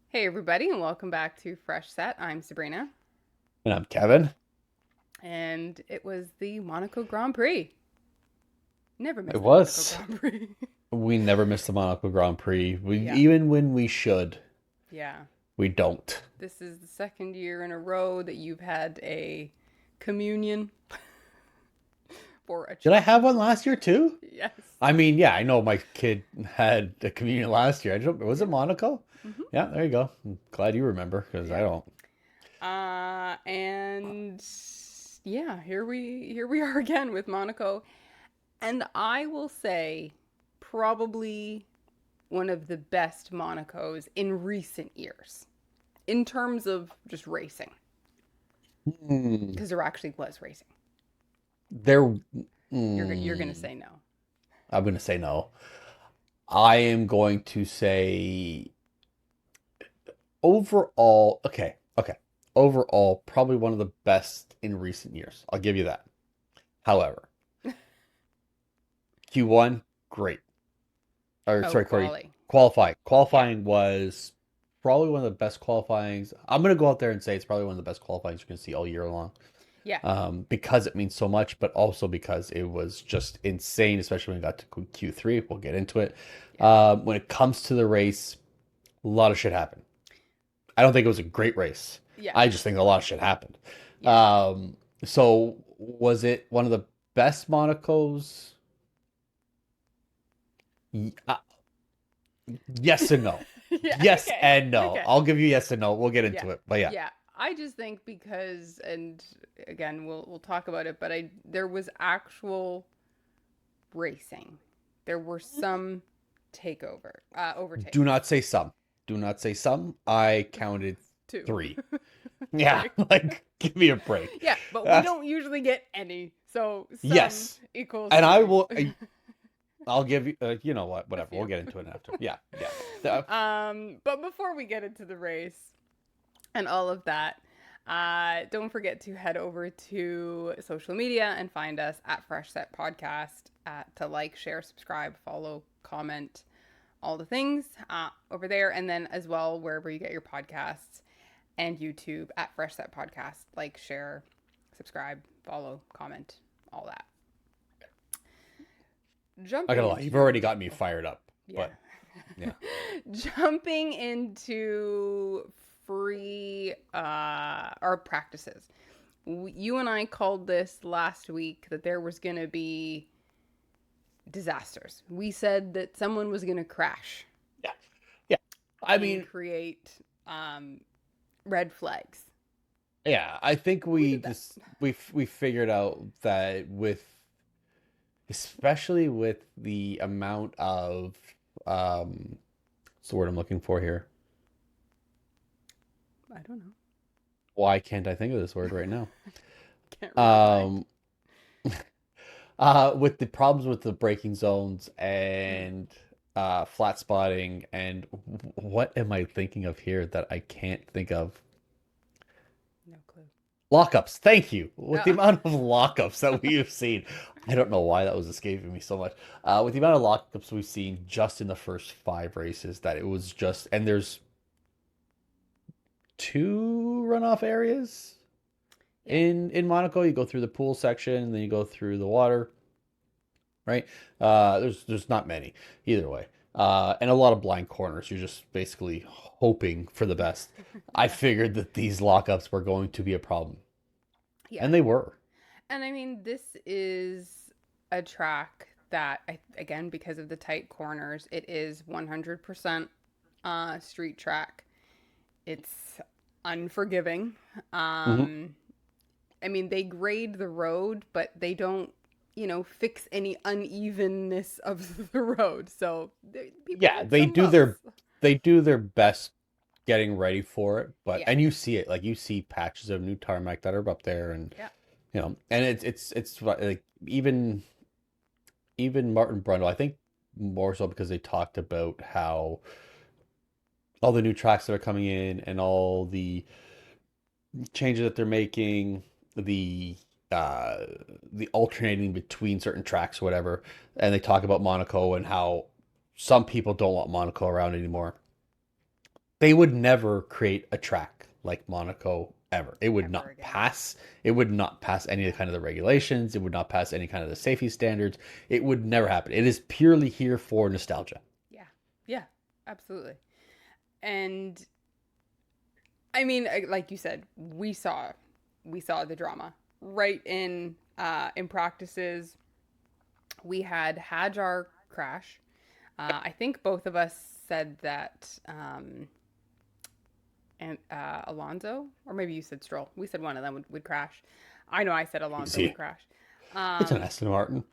Hey everybody, and welcome back to Fresh Set. I'm Sabrina, And I'm Kevin. and it was the Monaco Grand Prix. Never miss It the Monaco was. Grand Prix. We never missed the Monaco Grand Prix. Yeah, Even when we should, yeah. we don't. This is the second year in a row that you've had a communion for a Did I child. have one last year too? Yes. I mean, yeah, I know my kid had a communion last year. Was it Yep. Monaco? Hmm. Yeah, there you go. I'm glad you remember because I Yep. don't. And yeah, here we are again with Monaco, and I will say probably one of the best Monacos in recent years in terms of just racing, Hmm. because there actually was racing. There. You're gonna hmm, say no. I'm going to say no. I am going to say overall. Okay. Okay. Overall, probably one of the best in recent years. I'll give you that. However, Q1, great. Or Oh, sorry, Corey, quality. qualifying. Yeah. Qualifying was probably one of the best qualifyings. I'm gonna go out there and say it's probably one of the best qualifyings you're gonna see all year long. Yeah. Because it means so much, but also because it was just insane, especially when we got to Q3. We'll get into it. Yeah. When it comes to the race, a lot of shit happened. I don't think it was a great race. Yeah. I just think a lot of shit happened. Yeah. So was it one of the best Monacos? Yes and no. Yeah. Yes Okay. and no. Okay. I'll give you yes and no. We'll get Yeah. into it. But yeah. Yeah. I just think because, and again, we'll talk about it, but there was actual racing. There were some Do overtakes not say some. Do not say some. I counted too. three. Yeah. Okay. Like, give me a break. Yeah, but we Uh, don't usually get any. So some yes. equals And I three. will. I'll give you. You know what? A Whatever. We'll few. get into it after. Yeah. Yeah. But before we get into the race and all of that, don't forget to head over to social media and find us at Fresh Set Podcast to like, share, subscribe, follow, comment, all the things over there. And then as well, wherever you get your podcasts and YouTube at Fresh Set Podcast. Like, share, subscribe, follow, comment, all that. I Jumping gotta lie. You've already into, got me fired up. yeah. But yeah. Jumping into free our practices. You and I called this last week that there was going to be disasters. We said that someone was going to crash Yeah. Yeah. I and mean, create red flags. yeah. I think We we did that. just we figured out that with especially with the amount of what's the word I'm looking for here? I don't know. Why can't I think of this word right now? Can't read your mind. Um, with the problems with the braking zones Mm, and flat spotting and what am I thinking of here that I can't think of? no clue. Lockups. Thank you. With the Oh. amount of lockups that we have seen, I don't know why that was escaping me so much. With the amount of lockups we've seen just in the first five races, that it was just, and there's two runoff areas Yeah. in Monaco. You go through the pool section, and then you go through the water, right? There's not many either way, and a lot of blind corners. You're just basically hoping for the best. I Yeah. figured that these lockups were going to be a problem, Yeah. and they were. And I mean, this is a track that, again, because of the tight corners, it is 100% street track. It's unforgiving. Mhm. I mean, they grade the road, but they don't, fix any unevenness of the road. So people Yeah, get some bumps. they do their best getting ready for it, but Yeah. and you see it, like you see patches of new tarmac that are up there, and Yeah. and it's like even Martin Brundle. I think more so because they talked about how all the new tracks that are coming in and all the changes that they're making, the uh the alternating between certain tracks or whatever, and they talk about Monaco and how some people don't want Monaco around anymore. They would never create a track like Monaco ever. It would Ever not again. pass. It would not pass any of the kind of the regulations. It would not pass any kind of the safety standards. It would never happen. It is purely here for nostalgia. Yeah. Yeah. Absolutely. And I mean, like you said, we saw the drama right in practices. We had Hajar crash. I think both of us said that and Alonso, or maybe you said Stroll. We said one of them would crash. I know I said Alonso would Easy. crash. It's an Um, Aston Martin.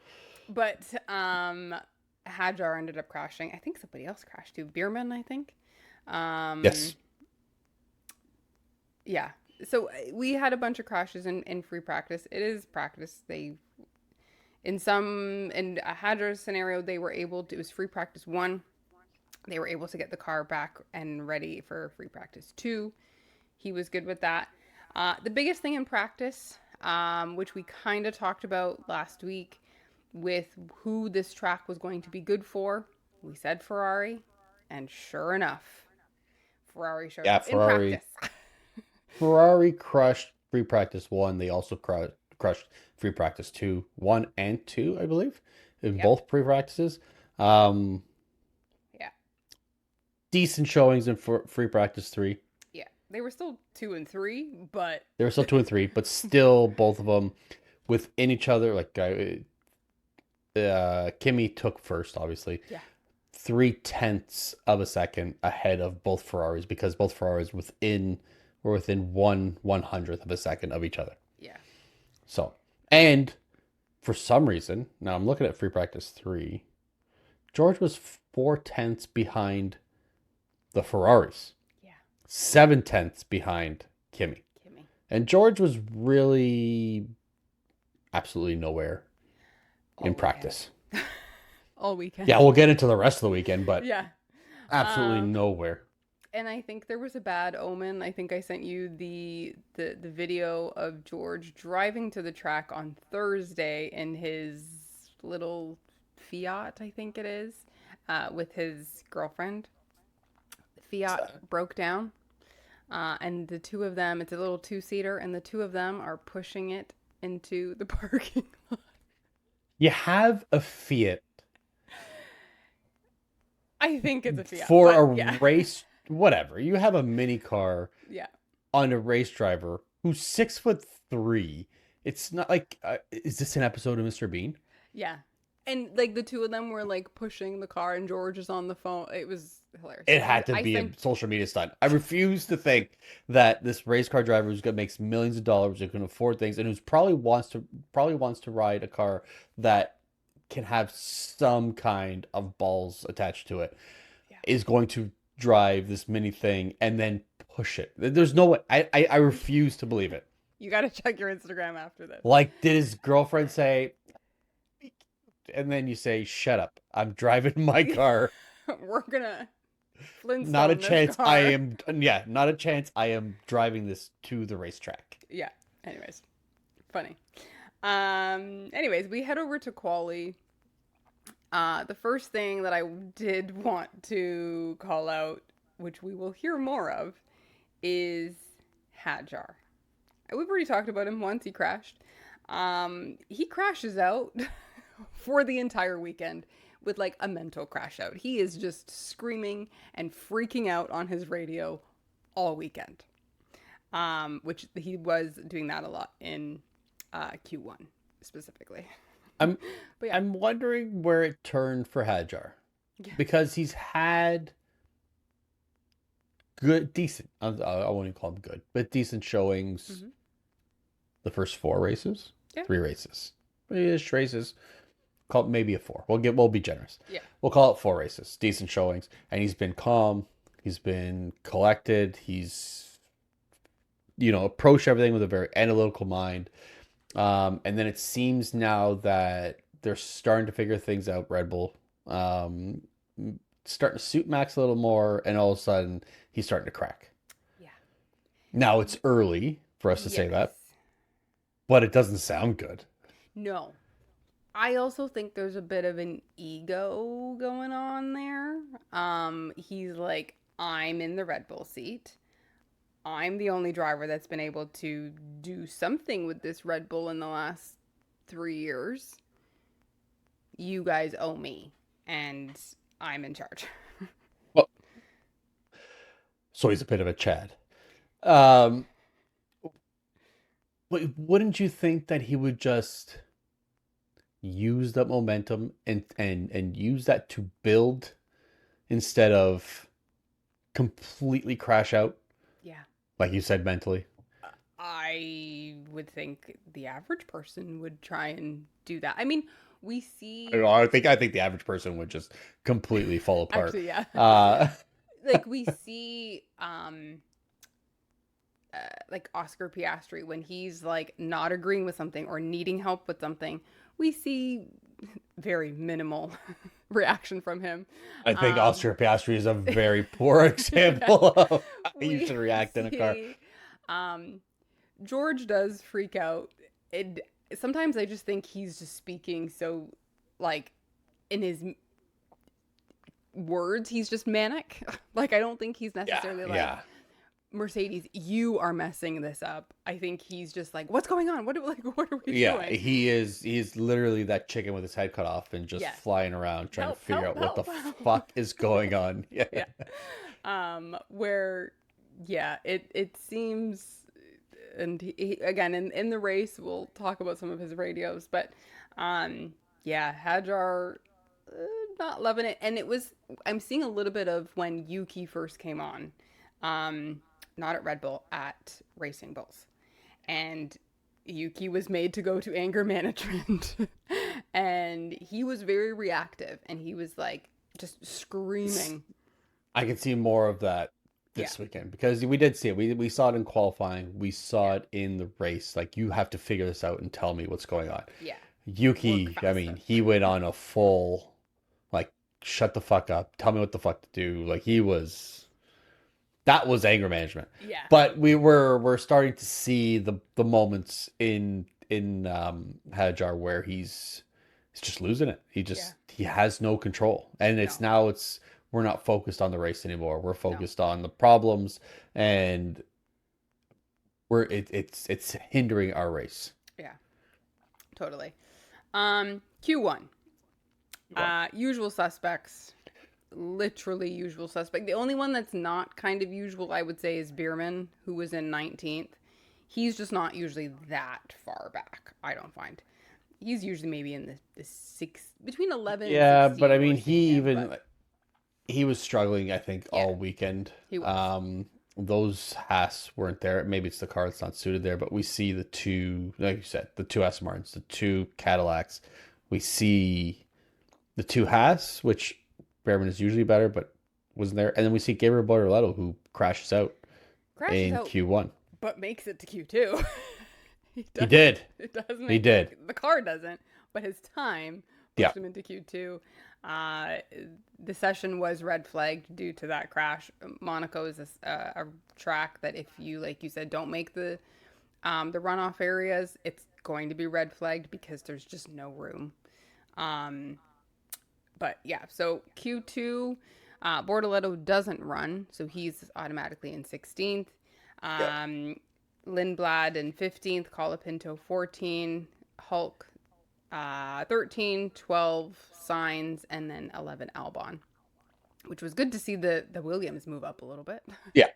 but Hajar ended up crashing. I think somebody else crashed too. Bierman, I think. Um, Yes. yeah. So we had a bunch of crashes in free practice. It is practice. In a Hajar scenario, they were able to, it was free practice one. They were able to get the car back and ready for free practice two. He was good with that. The biggest thing in practice, which we kind of talked about last week with who this track was going to be good for, we said Ferrari. And sure enough, Ferrari showed Yeah, up in practice. Ferrari crushed free practice one. They also crushed free practice two, one and two, I believe, in Yep. both pre practices. Um, Yeah. Decent showings in free practice three. Yeah. They were still two and three, but They were still two and three, but still both of them within each other. Like Kimi took first, obviously, yeah. 0.3 of a second ahead of both Ferraris because both Ferraris were within 1/100th of a second of each other. Yeah. So, and for some reason, now I'm looking at free practice three. George was 0.4 behind the Ferraris, Yeah. 0.7 behind Kimi. Kimmy. And George was really absolutely nowhere All in weekend. practice. All weekend. Yeah, we'll get into the rest of the weekend, but Yeah. absolutely Um, nowhere. and I think there was a bad omen. I think I sent you the video of George driving to the track on Thursday in his little Fiat, I think it is, with his girlfriend. The Fiat broke down, and the two of them, it's a little two-seater, and the two of them are pushing it into the parking lot. You have a Fiat I think it's a Fiat, for but a yeah. race, whatever. You have a mini car Yeah. on a race driver who's 6'3". It's not like, is this an episode of Mr. Bean? Yeah. And like the two of them were like pushing the car and George is on the phone. It was hilarious. It had to I be a sent social media stunt. I refuse to think that this race car driver who's gonna makes millions of dollars, who can afford things, and who's probably wants to ride a car that can have some kind of balls attached to it, yeah. is going to drive this mini thing and then push it. There's no way. I refuse to believe it. You got to check your Instagram after this. Like, did his girlfriend say, and then you say, "Shut up! I'm driving my car." We're gonna Not a Flintstone this chance. I car. am. Yeah, not a chance. I am driving this to the racetrack. Yeah. Anyways, funny. Anyways, we head over to Quali. The first thing that I did want to call out, which we will hear more of, is Hadjar. We've already talked about him once. He crashed. He crashes out for the entire weekend with like a mental crash out. He is just screaming and freaking out on his radio all weekend. Which he was doing that a lot in Q1 specifically. I'm But yeah, I'm wondering where it turned for Hadjar yeah, because he's had good, decent. I won't even call them good, but decent showings. hmm The first four races, yeah, 3 races, 3-ish races. Call it maybe a four. We'll be generous. yeah, We'll call it 4 races. Decent showings, and he's been calm. He's been collected. He's approached everything with a very analytical mind. And then it seems now that they're starting to figure things out, Red Bull, um, starting to suit Max a little more, and all of a sudden he's starting to crack. Yeah. Now it's early for us to say Yes. that, but it doesn't sound good. No. I also think there's a bit of an ego going on there. He's like, I'm in the Red Bull seat. I'm the only driver that's been able to do something with this Red Bull in the last 3 years. You guys owe me, and I'm in charge. Well, so he's a bit of a Chad. Um, but wouldn't you think that he would just use that momentum and use that to build instead of completely crash out, Yeah. like you said, mentally? I would think the average person would try and do that. I mean, we I don't see know. I think the average person would just completely fall apart. actually, yeah. Uh, Like we see like Oscar Piastri when he's like not agreeing with something or needing help with something, we see very minimal reaction from him. I think Um, Oscar Piastri is a very poor yeah, example of how you we should react in a car. see um, George does freak out. Sometimes I just think he's just speaking so like in his words, he's just manic. Like I don't think he's Yeah, necessarily like yeah, Mercedes, you are messing this up. I think he's just like, what's going on? What are we yeah. doing? He's literally that chicken with his head cut off and just Yeah. flying around trying to Help, figure help, out what the help, help. fuck is going on. Yeah. Yeah. Where yeah, it seems and again in the race we'll talk about some of his radios, but yeah, Hajar not loving it. And I'm seeing a little bit of when Yuki first came on. Not at Red Bull, at Racing Bulls. And Yuki was made to go to anger management. And he was very reactive and he was like just screaming. I can see more of that Yeah. this weekend because we did see it. We saw it in qualifying. We saw Yeah. it in the race. Like, you have to figure this out and tell me what's going on. Yeah. Work Yuki, I mean, faster. he went on a full, like, shut the fuck up. Tell me what the fuck to do. Like, that was anger management. Yeah. But we're starting to see the moments in Hajar where he's just losing it. Yeah. He has no control. And No. it's we're not focused on the race anymore. We're No. focused on the problems, and it's hindering our race. Yeah. Totally. Q1. Usual suspects. Literally usual suspect. The only one that's not kind of usual, I would say, is Bierman, who was in 19th. He's just not usually that far back, I don't find. He's usually maybe in the six, between 11 and Yeah, but 16. I mean, We're seeing him, but he was struggling, I think, yeah, all weekend. he was. Those Haas weren't there. Maybe it's the car that's not suited there, but we see the two, like you said, the two Aston Martins, the two Cadillacs. We see the two Haas, which Behrman is usually better, but wasn't there. And then we see Gabriel Bortoleto, who crashes out Crashes in out, Q1. but makes it to Q2. He He does. did. It does He make did. the car doesn't, but his time Yeah. pushed him into Q2. Uh, the session was red flagged due to that crash. Monaco is a track that if you, like you said, don't make the runoff areas, it's going to be red flagged because there's just no room. But yeah, so Q2, Bortoleto doesn't run, so he's automatically in 16th. Yeah. Lindblad in 15th, Colapinto 14, Hulk 13, 12 Signs, and then 11 Albon, which was good to see the Williams move up a little bit. Yeah.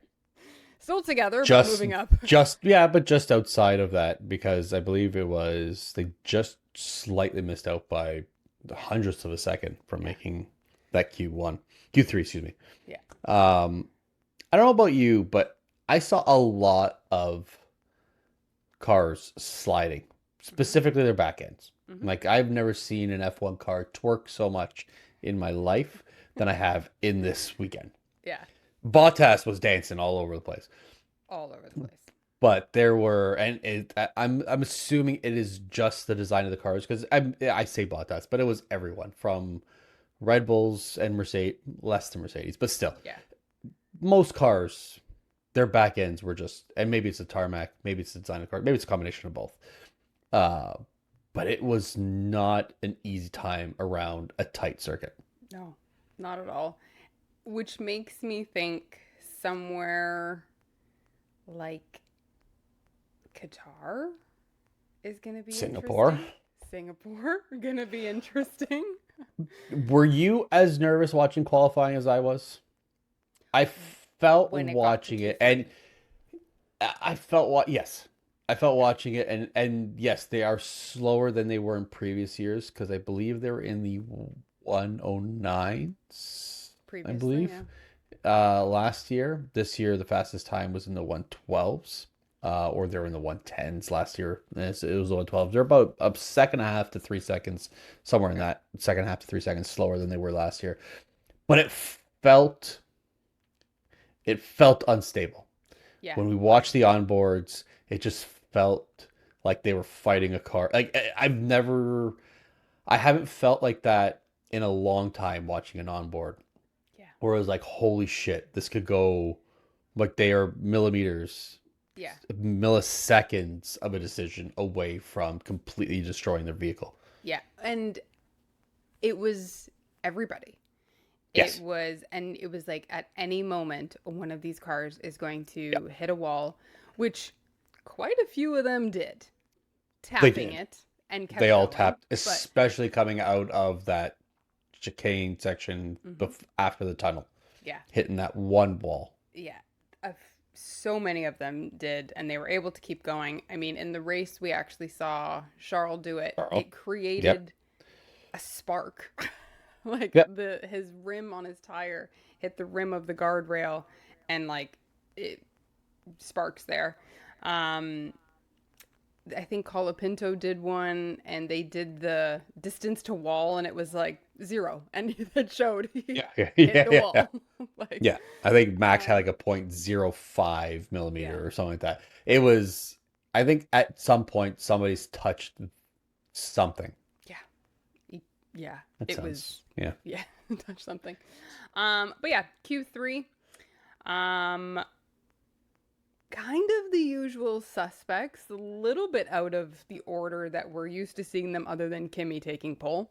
Still together, but Just, moving up. but just outside of that, because I believe they just slightly missed out by the hundredths of a second from making that Q3, excuse me. Yeah. I don't know about you, but I saw a lot of cars sliding, specifically their back ends. Mm-hmm. Like, I've never seen an F1 car twerk so much in my life than I have in this weekend. Yeah. Bottas was dancing all over the place. All over the place. But there were, and I'm assuming it is just the design of the cars, because I say Bottas, but it was everyone from Red Bulls and Mercedes, less than Mercedes, but still, Yeah. most cars, their back ends were just, and maybe it's a tarmac, maybe it's the design of the car, maybe it's a combination of both. Uh, but it was not an easy time around a tight circuit. No, not at all. Which makes me think somewhere like Qatar is going to be Singapore. interesting. Singapore going to be interesting. Were you as nervous watching qualifying as I was? I felt When it got to watching it, Q3. and I felt what yes, I felt watching it, and yes, they are slower than they were in previous years because I believe they were in the 109s, I Previously, believe, yeah. last year. This year, the fastest time was in the 112s, or they were in the 110s last year. It was the 112s. They're about a second and a half to 3 seconds, somewhere in Okay. that second half to 3 seconds slower than they were last year. But it felt unstable. Yeah. When we watched the onboards, it just felt like they were fighting a car. Like I haven't felt like that in a long time watching an onboard. Yeah. Where it was like, holy shit, this could go like they are millimeters, Yeah. milliseconds of a decision away from completely destroying their vehicle. Yeah. And it was everybody. Yes, And it was like at any moment, one of these cars is going to hit a wall, which quite a few of them did, they tapping did. it and They kept all going. tapped, But especially coming out of that chicane section mhm, after the tunnel, yeah, hitting that one wall. yeah, uh, so many of them did, and they were able to keep going. I mean, in the race, we actually saw Charles do it. Carl. It Yep. created a spark. Like Yep. his rim on his tire hit the rim of the guardrail, and like it sparks there. Um, I think Colapinto did one, and they did the distance to wall, and it was like 0, and it showed he Yeah. Yeah. hit Yeah. the Yeah. wall. Like, Yeah. I think Max had like um, a 0.05 yeah, millimeter or something like that. It was, I think at some point somebody's touched something. yeah, yeah. That It sounds, was, yeah. yeah, touch something. But yeah, Q3. Um, kind of the usual suspects, a little bit out of the order that we're used to seeing them, other than Kimmy taking pole.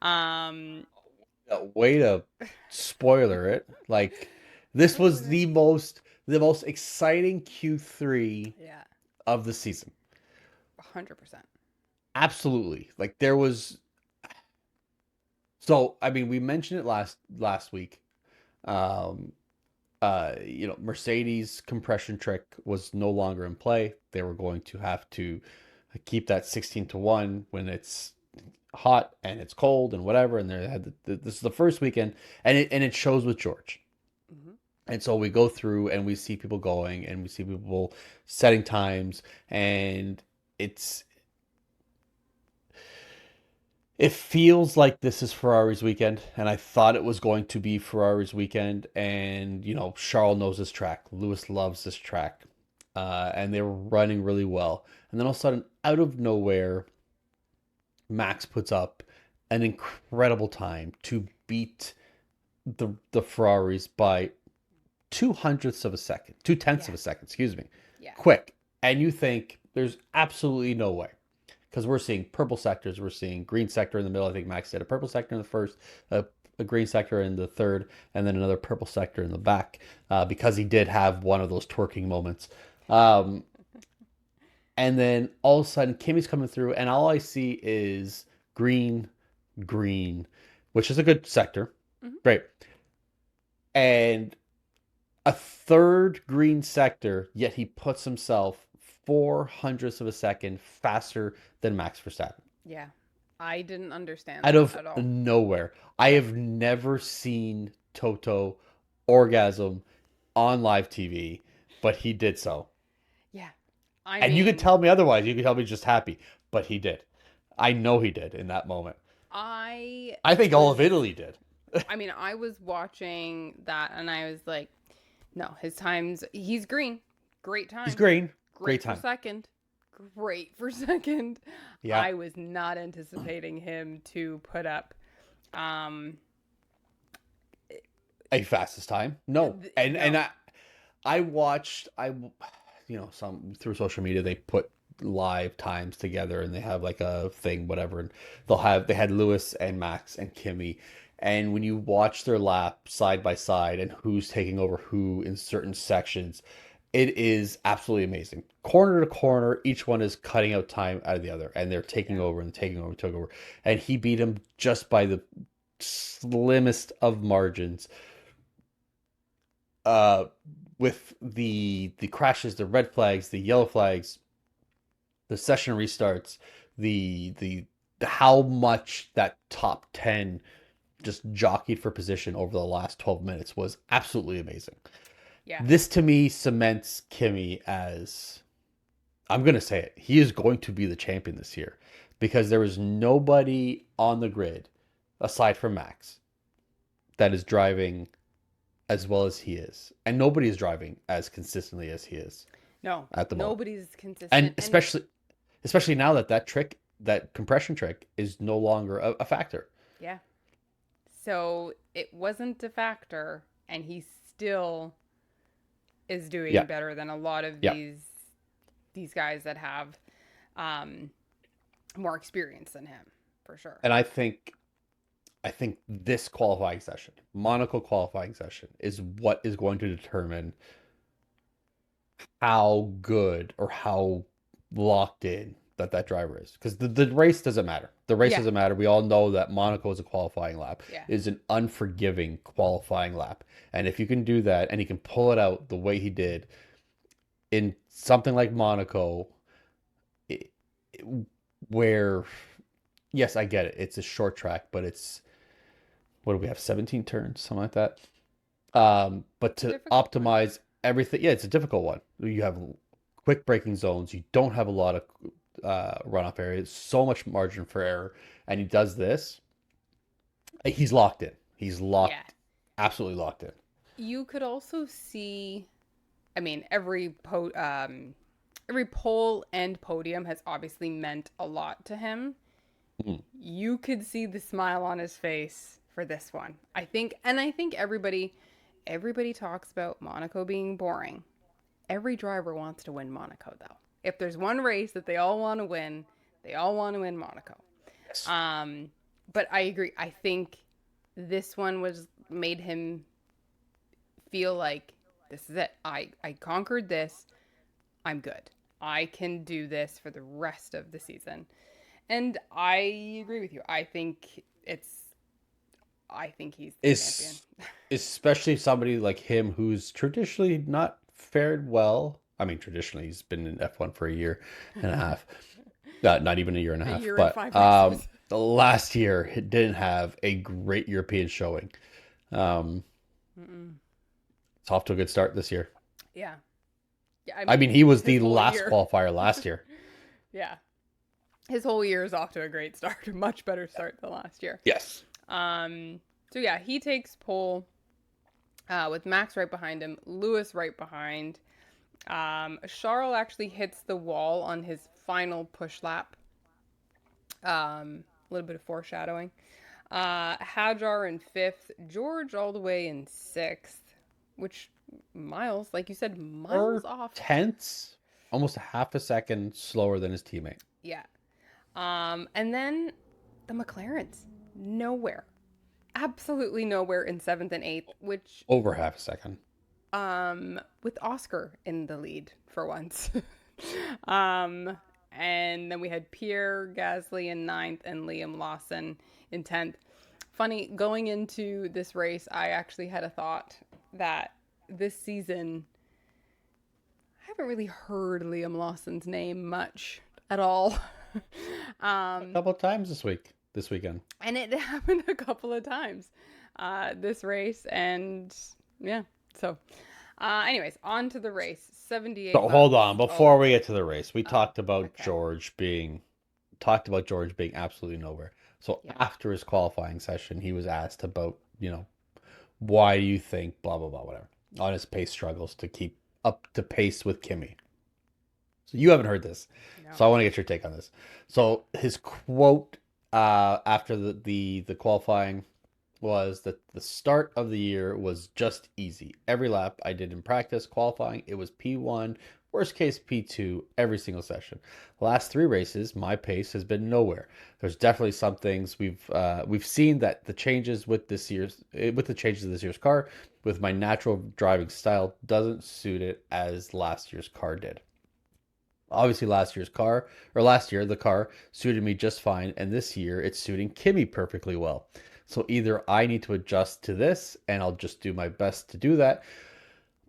um, Way to spoiler it. Like this oh, was the most exciting Q3 yeah, of the season. 100%. Absolutely. Like there was, so I mean we mentioned it last week. Um Mercedes compression trick was no longer in play. They were going to have to keep that 16-1 when it's hot and it's cold and whatever. And they had this is the first weekend, and it shows with George. Hmm. And so we go through and we see people going and we see people setting times, and it's it feels like this is Ferrari's weekend, and I thought it was going to be Ferrari's weekend. And Charles knows this track, Lewis loves this track, and they were running really well. And then all of a sudden, out of nowhere, Max puts up an incredible time to beat the Ferraris by 2/100ths of a second, 2/10ths Yeah, of a second, excuse me, yeah, quick. And you think there's absolutely no way, because we're seeing purple sectors, we're seeing green sector in the middle. I think Max did a purple sector in the first, a green sector in the third, and then another purple sector in the back, because he did have one of those twerking moments. Um, and then all of a sudden, Kimmy's coming through, and all I see is green, green, which is a good sector. hmm, Great. And a third green sector, yet he puts himself 4/100ths of a second faster than Max Verstappen. yeah. I didn't understand Out that of at all. nowhere. I have never seen Toto orgasm on live TV, but he did so. Yeah, I And you could mean, tell me otherwise. You could tell me just happy, but he did. I know he did in that moment. I I think all of was, Italy did. I mean, I was watching that, and I was like, no, his times, he's green. Great He's time. green. Great Great for time. second. Great for second. Yeah. I was not anticipating him to put up Um, A fastest time? No. And no. I watched some through social media they put live times together and they have like a thing whatever and they had Lewis and Max and Kimmy, and when you watch their lap side by side and who's taking over who in certain sections, it is absolutely amazing. Corner to corner, each one is cutting out time out of the other, and they're taking Yeah. over and taking over and taking over. And he beat him just by the slimmest of margins. Uh, with the crashes, the red flags, the yellow flags, the session restarts, the how much that top 10 just jockeyed for position over the last 12 minutes was absolutely amazing. Yeah. This to me cements Kimmy as, I'm going to say it, he is going to be the champion this year because there is nobody on the grid aside from Max that is driving as well as he is. And nobody is driving as consistently as he is No, at the moment. nobody's And consistent. And especially now that that compression trick is no longer a factor. yeah. So it wasn't a factor, and he still is doing Yeah. better than a lot of Yeah. these guys that have um, more experience than him, for sure. And I think this qualifying session, Monaco qualifying session, is what is going to determine how good or how locked in that driver is. Because the race doesn't matter. The race Yeah, doesn't matter. We all know that Monaco is a qualifying lap, yeah, is an unforgiving qualifying lap. And if you can do that and he can pull it out the way he did in something like Monaco, it, where, yes, I get it. It's a short track, but it's, what do we have, 17 turns, something like that. But to difficult one. optimize everything, yeah, it's a difficult one. You have quick braking zones. You don't have a lot of runoff areas. So much margin for error, and he does this. He's locked in. He's Yeah, absolutely locked in. you could also see. I mean, every pole and podium has obviously meant a lot to him. Mm. You could see the smile on his face for this one. I think everybody talks about Monaco being boring. Every driver wants to win Monaco though. If there's one race that they all want to win, they all want to win Monaco. Yes. Um, but I agree. I think this one was made him feel like this is it. I conquered this. I'm good. I can do this for the rest of the season. And I agree with you. I think he's the champion. Is especially somebody like him who's traditionally not fared well. I mean, traditionally he's been in F1 for a year and a half. Not even a year and a A half, year and but 5 races. the last year it didn't have a great European showing. Um, Mm-mm. it's off to a good start this year. Yeah. Yeah, I I mean, mean, he was his the whole last year. qualifier last year. Yeah. His whole year is off to a great start. A much better start than last year. Yes. So yeah, he takes pole with Max right behind him, Lewis right behind. Charles actually hits the wall on his final push lap. A little bit of foreshadowing. Hajar in fifth, George all the way in sixth, which miles, like you said, miles Or off. tenths, almost a half a second slower than his teammate. Yeah. And then the McLarens, nowhere, absolutely nowhere in seventh and eighth, which Over half a second. with Oscar in the lead for once. um, and then we had Pierre Gasly in ninth and Liam Lawson in 10th. Funny, going into this race, I actually had a thought that this season, I haven't really heard Liam Lawson's name much at all. A couple of times this weekend. And it happened a couple of times this race. And yeah, so anyways, on to the race. 78 So hold laps. on, before we get to the race, we Oh, okay. talked about George being absolutely nowhere. So Yeah. after his qualifying session, he was asked about, why do you think blah blah blah whatever on his pace struggles to keep up to pace with Kimmy. So you haven't heard this. No. So I want to get your take on this. So his quote after the qualifying was that the start of the year was just easy. Every lap I did in practice qualifying, it was P1, worst case P2 every single session. The last three races, my pace has been nowhere. There's definitely some things we've seen that the changes with the changes of this year's car, with my natural driving style, doesn't suit it as last year's car did. Obviously, last year, the car suited me just fine, and this year it's suiting Kimmy perfectly well. So either I need to adjust to this, and I'll just do my best to do that,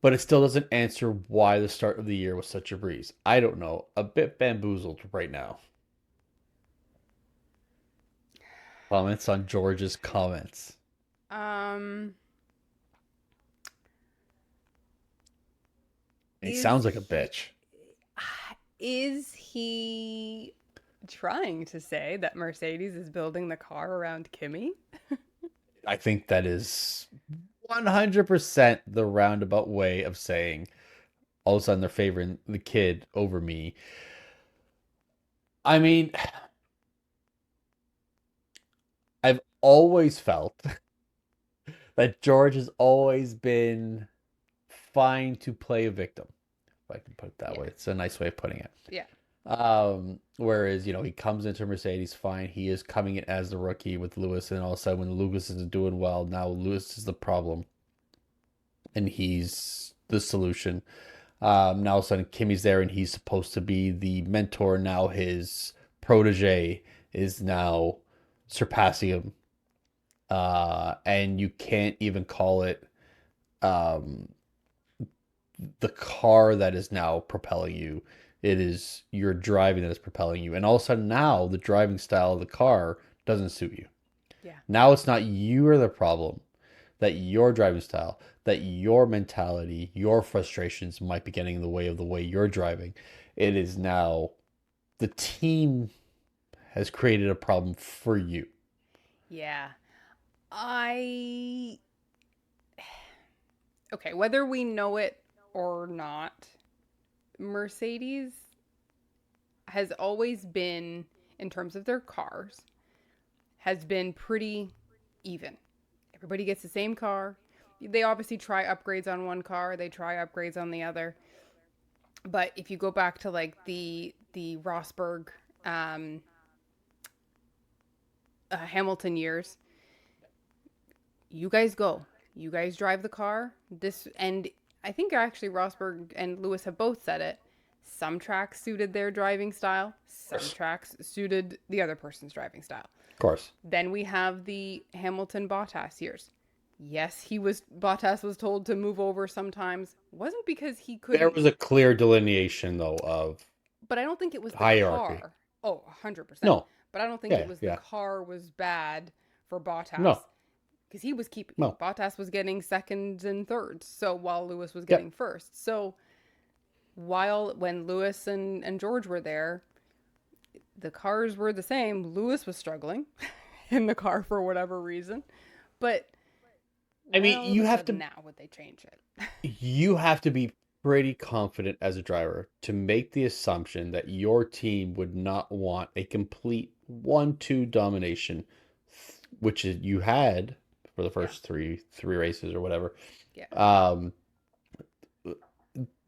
but it still doesn't answer why the start of the year was such a breeze. I don't know. A bit bamboozled right now. Comments on George's comments. Um, He is sounds like a he bitch. is he trying to say that Mercedes is building the car around Kimmy? I think that is 100% the roundabout way of saying all of a sudden they're favoring the kid over me. I mean, I've always felt that George has always been fine to play a victim, if I can put it that Yeah. way. It's a nice way of putting it. Yeah. Whereas, he comes into Mercedes fine. He is coming in as the rookie with Lewis, and all of a sudden when Lewis isn't doing well, now Lewis is the problem and he's the solution. Now all of a sudden Kimmy's there and he's supposed to be the mentor. Now his protege is now surpassing him. And you can't even call it um, the car that is now propelling you. It is your driving that is propelling you. And all of a sudden now the driving style of the car doesn't suit you. Yeah. Now it's not you are the problem, that your driving style, that your mentality, your frustrations might be getting in the way of the way you're driving. It is now the team has created a problem for you. Yeah. I Okay, whether we know it or not, Mercedes has always been, in terms of their cars, has been pretty even. Everybody gets the same car. They obviously try upgrades on one car, they try upgrades on the other. But if you go back to like the Rosberg um, Hamilton years, you guys go. You guys drive the car. And I think actually Rosberg and Lewis have both said it. Some tracks suited their driving style, some tracks suited the other person's driving style. Of course. Then we have the Hamilton Bottas years. Yes, Bottas was told to move over sometimes. Wasn't because he There couldn't, was a clear delineation, though, of but I don't think it was the hierarchy. car. Oh, 100%. No. But I don't think it Yeah, was the yeah. car was bad for Bottas No. because he was keeping No. Bottas was getting seconds and thirds. So while Lewis was getting Yep. first. So when Lewis and George were there, the cars were the same. Lewis was struggling in the car for whatever reason. But I mean, you have to now would they change it? You have to be pretty confident as a driver to make the assumption that your team would not want a complete 1-2 domination, which is you had for the Yeah. first three races or whatever. Yeah. Um,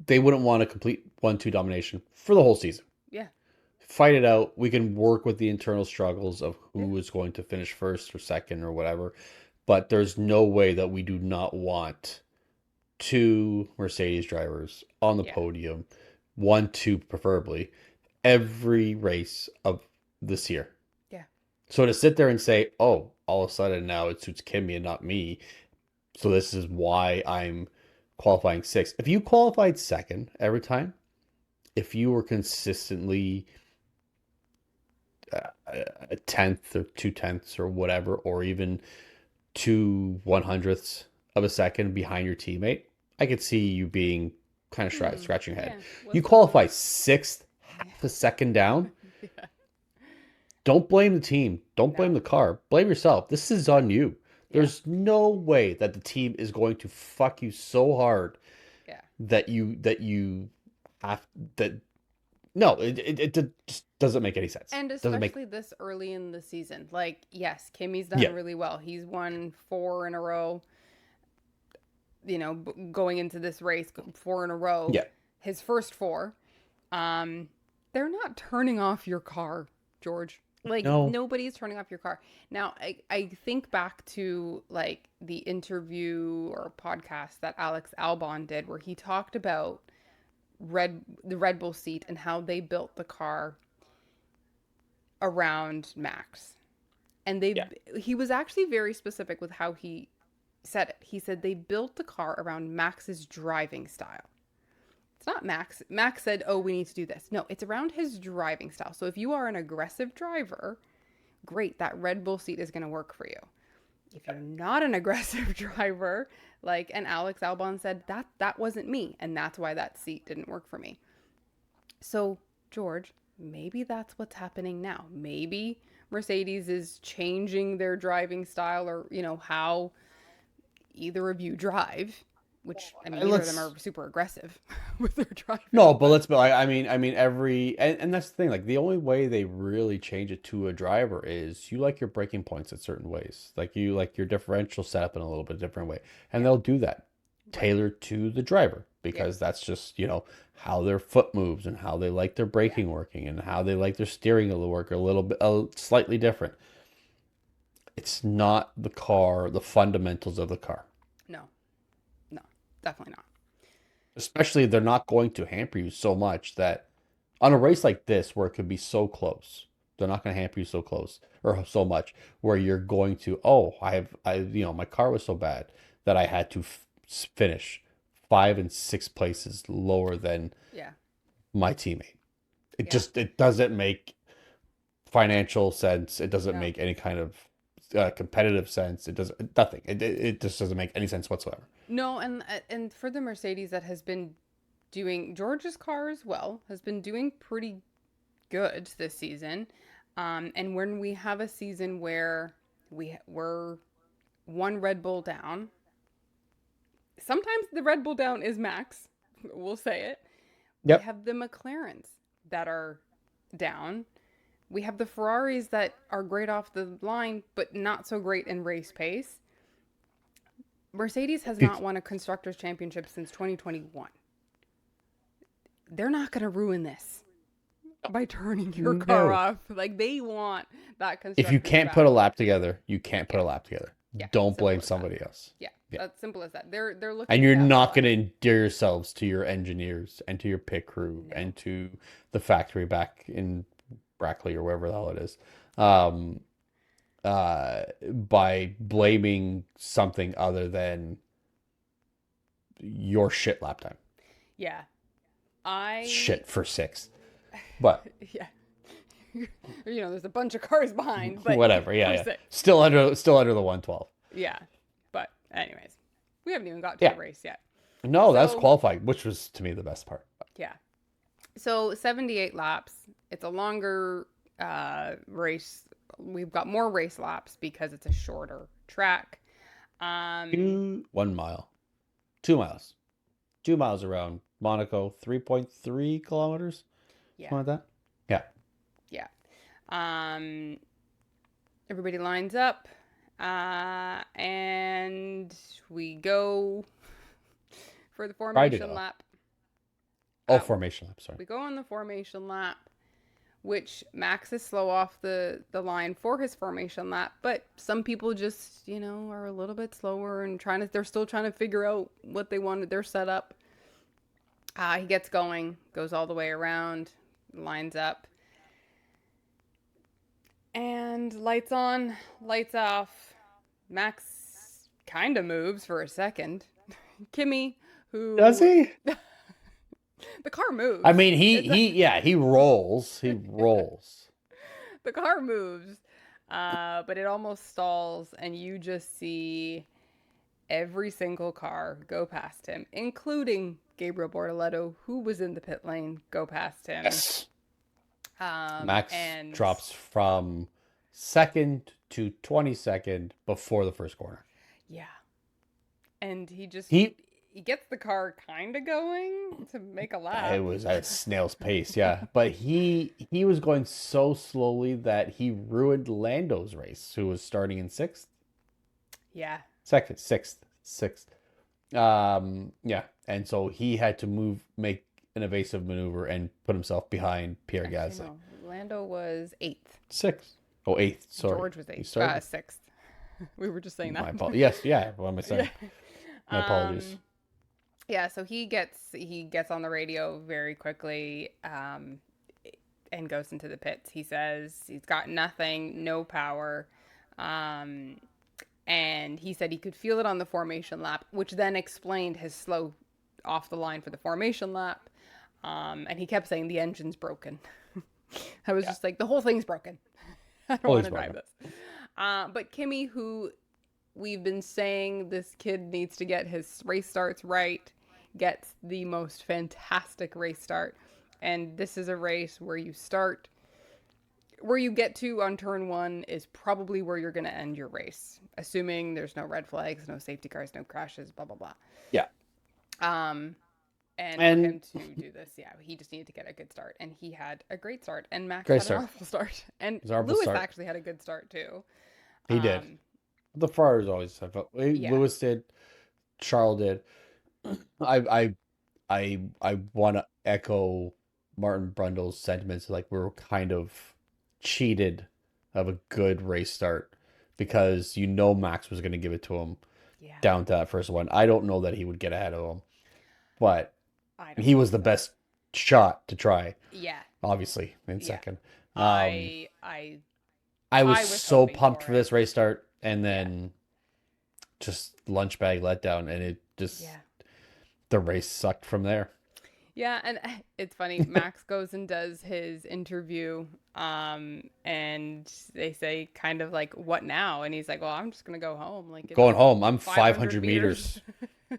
they wouldn't want a complete 1-2 domination for the whole season. Yeah. Fight it out. We can work with the internal struggles of who Yeah. is going to finish first or second or whatever. But there's no way that we do not want two Mercedes drivers on the Yeah. podium, 1-2 preferably, every race of this year. Yeah. So to sit there and say, oh, all of a sudden now it suits Kimmy and not me, so this is why I'm qualifying sixth. If you qualified second every time, if you were consistently a tenth or 2/10 or whatever, or even 2/100ths of a second behind your teammate, I could see you being kind of scratching your head. Yeah. You qualify sixth, half a second down. Yeah. Don't blame the team. Don't blame No. the car. Blame yourself. This is on you. Yeah. There's no way that the team is going to fuck you so hard Yeah. that you have that No, it just doesn't make any sense. And Doesn't make. especially this early in the season. Like, yes, Kimmy's done Yeah, really well. He's won 4 in a row, going into this race, 4 in a row. yeah. His first four. Um, they're not turning off your car, George. Like, No. nobody's turning off your car. Now, I think back to like the interview or podcast that Alex Albon did where he talked about the Red Bull seat and how they built the car around Max. And Yeah. he was actually very specific with how he said it. He said they built the car around Max's driving style. It's not Max. Max said, "Oh, we need to do this." No, it's around his driving style. So if you are an aggressive driver, great, that Red Bull seat is going to work for you. If you're not an aggressive driver, and Alex Albon said that wasn't me, and that's why that seat didn't work for me. So, George, maybe that's what's happening now. Maybe Mercedes is changing their driving style or, how either of you drive, which, I mean, neither of them are super aggressive with their driving. No, but let's be like, I mean, and that's the thing. Like, the only way they really change it to a driver is you like your braking points at certain ways. Like, you like your differential set up in a little bit different way. And they'll do that tailored to the driver because that's just, how their foot moves and how they like their braking working and how they like their steering to work a little bit, slightly different. It's not the car, the fundamentals of the car. No, no, definitely not. Especially, they're not going to hamper you so much that on a race like this, where it could be so close, they're not going to hamper you so close or so much where you're going to, oh, my car was so bad that I had to finish 5 and 6 places lower than my teammate. It doesn't make financial sense. It doesn't make any kind of competitive sense. It does nothing. It just doesn't make any sense whatsoever. No, and for the Mercedes that has been doing, George's car as well has been doing pretty good this season. And when we have a season where we're one Red Bull down, sometimes the Red Bull down is Max. We'll say it. Yep. We have the McLarens that are down. We have the Ferraris that are great off the line, but not so great in race pace. Mercedes has not won a Constructors' Championship since 2021. They're not going to ruin this by turning your car off. Like, they want that Constructors' If you can't put a lap together, you can't put a lap together. Yeah, Don't blame somebody else. Yeah, that's simple as that. They're looking, and you're not going to endear yourselves to your engineers and to your pit crew and to the factory back in Brackley or wherever the hell it is, by blaming something other than your shit lap time. Yeah, shit for 6, but yeah, there's a bunch of cars behind, but whatever. Yeah. Still under the 112. Yeah, but anyways, we haven't even got to the race yet. No, that's qualifying, which was to me the best part. Yeah. So 78 laps. It's a longer race. We've got more race laps because it's a shorter track. 1 mile, 2 miles, 2 miles around Monaco, 3.3 kilometers. Yeah. Something like that. Yeah. Yeah. Everybody lines up, and we go for the formation lap. Formation lap. Sorry. We go on the formation lap, which Max is slow off the line for his formation lap, but some people just, are a little bit slower and they're still trying to figure out what they wanted their setup. He gets going, goes all the way around, lines up, and lights on, lights off. Max kind of moves for a second. Kimmy, who... Does he? The car moves. I mean, he rolls. He rolls. The car moves, but it almost stalls, and you just see every single car go past him, including Gabriel Bortoleto, who was in the pit lane, go past him. Yes. Max drops from 2nd to 22nd before the first corner. Yeah. And he he gets the car kind of going to make a lap. It was at a snail's pace, yeah. But he was going so slowly that he ruined Lando's race, who was starting in Yeah. sixth. Yeah, and so he had to make an evasive maneuver, and put himself behind Pierre Actually, Gasly. no. Lando was 8th. Sixth. Oh, eighth. Sorry. George was He 8th. started. 6th. We were just saying My that. apologies. Yes, yeah. What am I saying? Yeah. My apologies. Yeah, so he gets on the radio very quickly, and goes into the pits. He says he's got nothing, no power, um, and he said he could feel it on the formation lap, which then explained his slow off the line for the formation lap. And he kept saying the engine's broken. I was just like, the whole thing's broken. I don't want to drive this. But Kimi, who we've been saying this kid needs to get his race starts right, gets the most fantastic race start. And this is a race where you start, where you get to on turn 1 is probably where you're going to end your race, assuming there's no red flags, no safety cars, no crashes, blah, blah, blah. Yeah. And for him to do this, yeah, he just needed to get a good start. And he had a great start. And Max had an awful start. And Lewis actually had a good start, too. He did. The Ferraris always have. Lewis did. Charles did. I want to echo Martin Brundle's sentiments. Like, we were kind of cheated of a good race start, because Max was going to give it to him down to that first one. I don't know that he would get ahead of him, but he was the best shot to try. Yeah. Obviously, in second. I was so pumped for this race start, and then just lunch bag letdown, and it just the race sucked from there. Yeah, and it's funny. Max goes and does his interview, and they say kind of like, "What now?" And he's like, "Well, I'm just gonna go home. Like, going home. I'm 500 meters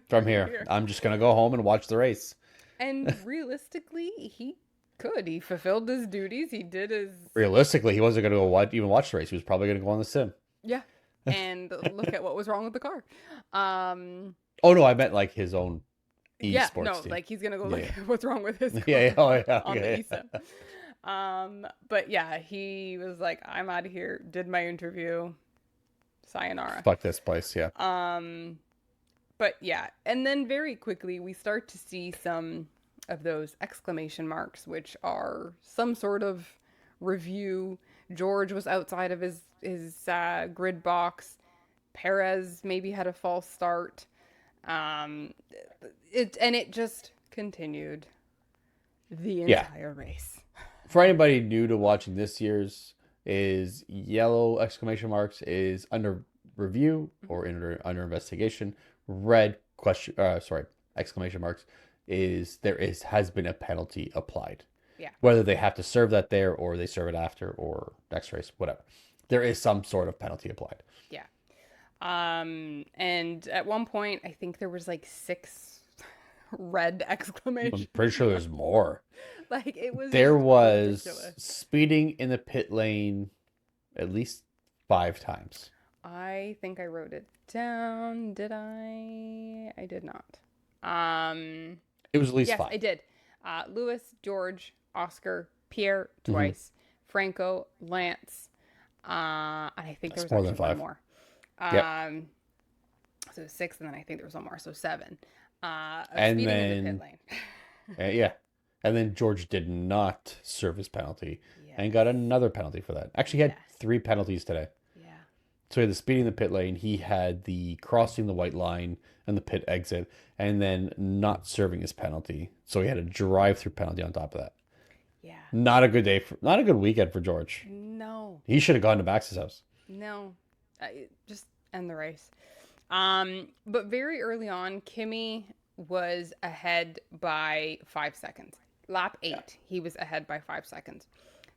from here. I'm just gonna go home and watch the race." And realistically, he could. He fulfilled his duties. He did his. Realistically, he wasn't gonna go even watch the race. He was probably gonna go on the sim. Yeah, and look at what was wrong with the car. Oh no, I meant like his own. Esports team. Like he's gonna go look at what's wrong with his car on the eSIM. But yeah, he was like, "I'm out of here." Did my interview. Sayonara. Fuck this place, yeah. But yeah, and then very quickly we start to see some of those exclamation marks, which are some sort of review. George was outside of his grid box. Perez maybe had a false start. It just continued the entire race. For anybody new to watching this year's, is yellow exclamation marks is under review or under investigation. Red exclamation marks is has been a penalty applied. Yeah. Whether they have to serve that there or they serve it after or next race, whatever. There is some sort of penalty applied. Yeah. And at one point, I think there was like 6 red exclamations. I'm pretty sure there's more. Like, it was. There was ridiculous. Speeding in the pit lane at least 5 times. I think I wrote it down. Did I? I did not. It was at least 5. Yes, I did. Lewis, George, Oscar, Pierre twice, Franco, Lance, and I think That's there was more actually than 5. one more. So 6, and then I think there was one more, so 7. And speeding then in the pit lane. yeah, and then George did not serve his penalty and got another penalty for that. Actually, he had 3 penalties today. Yeah. So he had the speeding in the pit lane, he had the crossing the white line and the pit exit, and then not serving his penalty. So he had a drive-through penalty on top of that. Yeah. Not a good day not a good weekend for George. No. He should have gone to Max's house. No. Just end the race. But very early on, Kimi was ahead by 5 seconds. Lap 8, he was ahead by 5 seconds.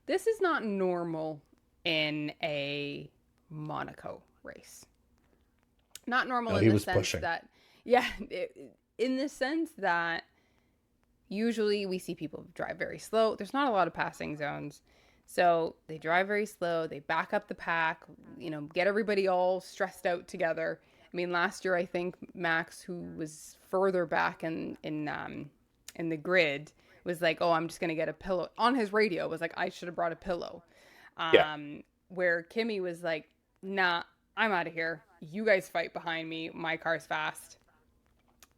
This is not normal in a Monaco race. Not normal in the sense that, in the sense that usually we see people drive very slow. There's not a lot of passing zones. So they drive very slow. They back up the pack, get everybody all stressed out together. I mean, last year I think Max, who was further back in the grid, was like, "Oh, I'm just gonna get a pillow." On his radio, was like, "I should have brought a pillow." Yeah. Where Kimmy was like, "Nah, I'm out of here. You guys fight behind me. My car's fast."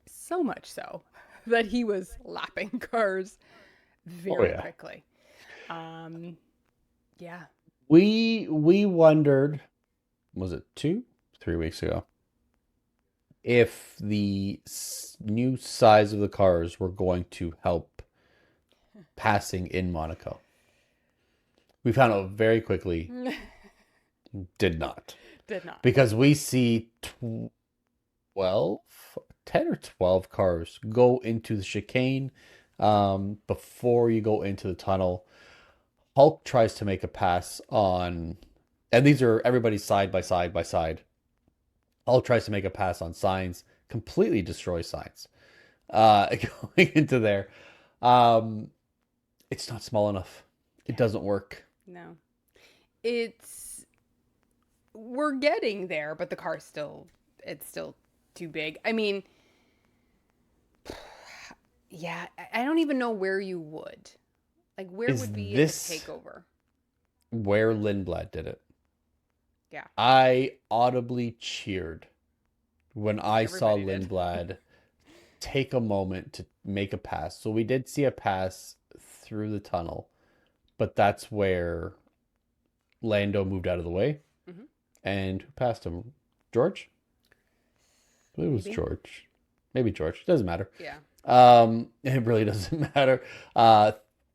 So much so that he was lapping cars Oh very yeah. quickly. Um, yeah. We wondered, was it 3 weeks ago, if the new size of the cars were going to help passing in Monaco. We found out very quickly, did not. Did not. Because we see 12, 10 or 12 cars go into the chicane before you go into the tunnel. Hulk tries to make a pass on, and these are everybody side by side by side. Hulk tries to make a pass on signs, completely destroys signs going into there. Um, it's not small enough. It doesn't work. No. It's we're getting there, but the car's still it's still too big. I mean, yeah, I don't even know where you would. Like where Is would be a this takeover? where Lindblad did it? Yeah, I audibly cheered when I saw everybody did. Lindblad take a moment to make a pass. So we did see a pass through the tunnel, but that's where Lando moved out of the way. Hmm. And who passed him? George? I believe it was Maybe. George. Maybe George. Doesn't matter. Yeah. It really doesn't matter.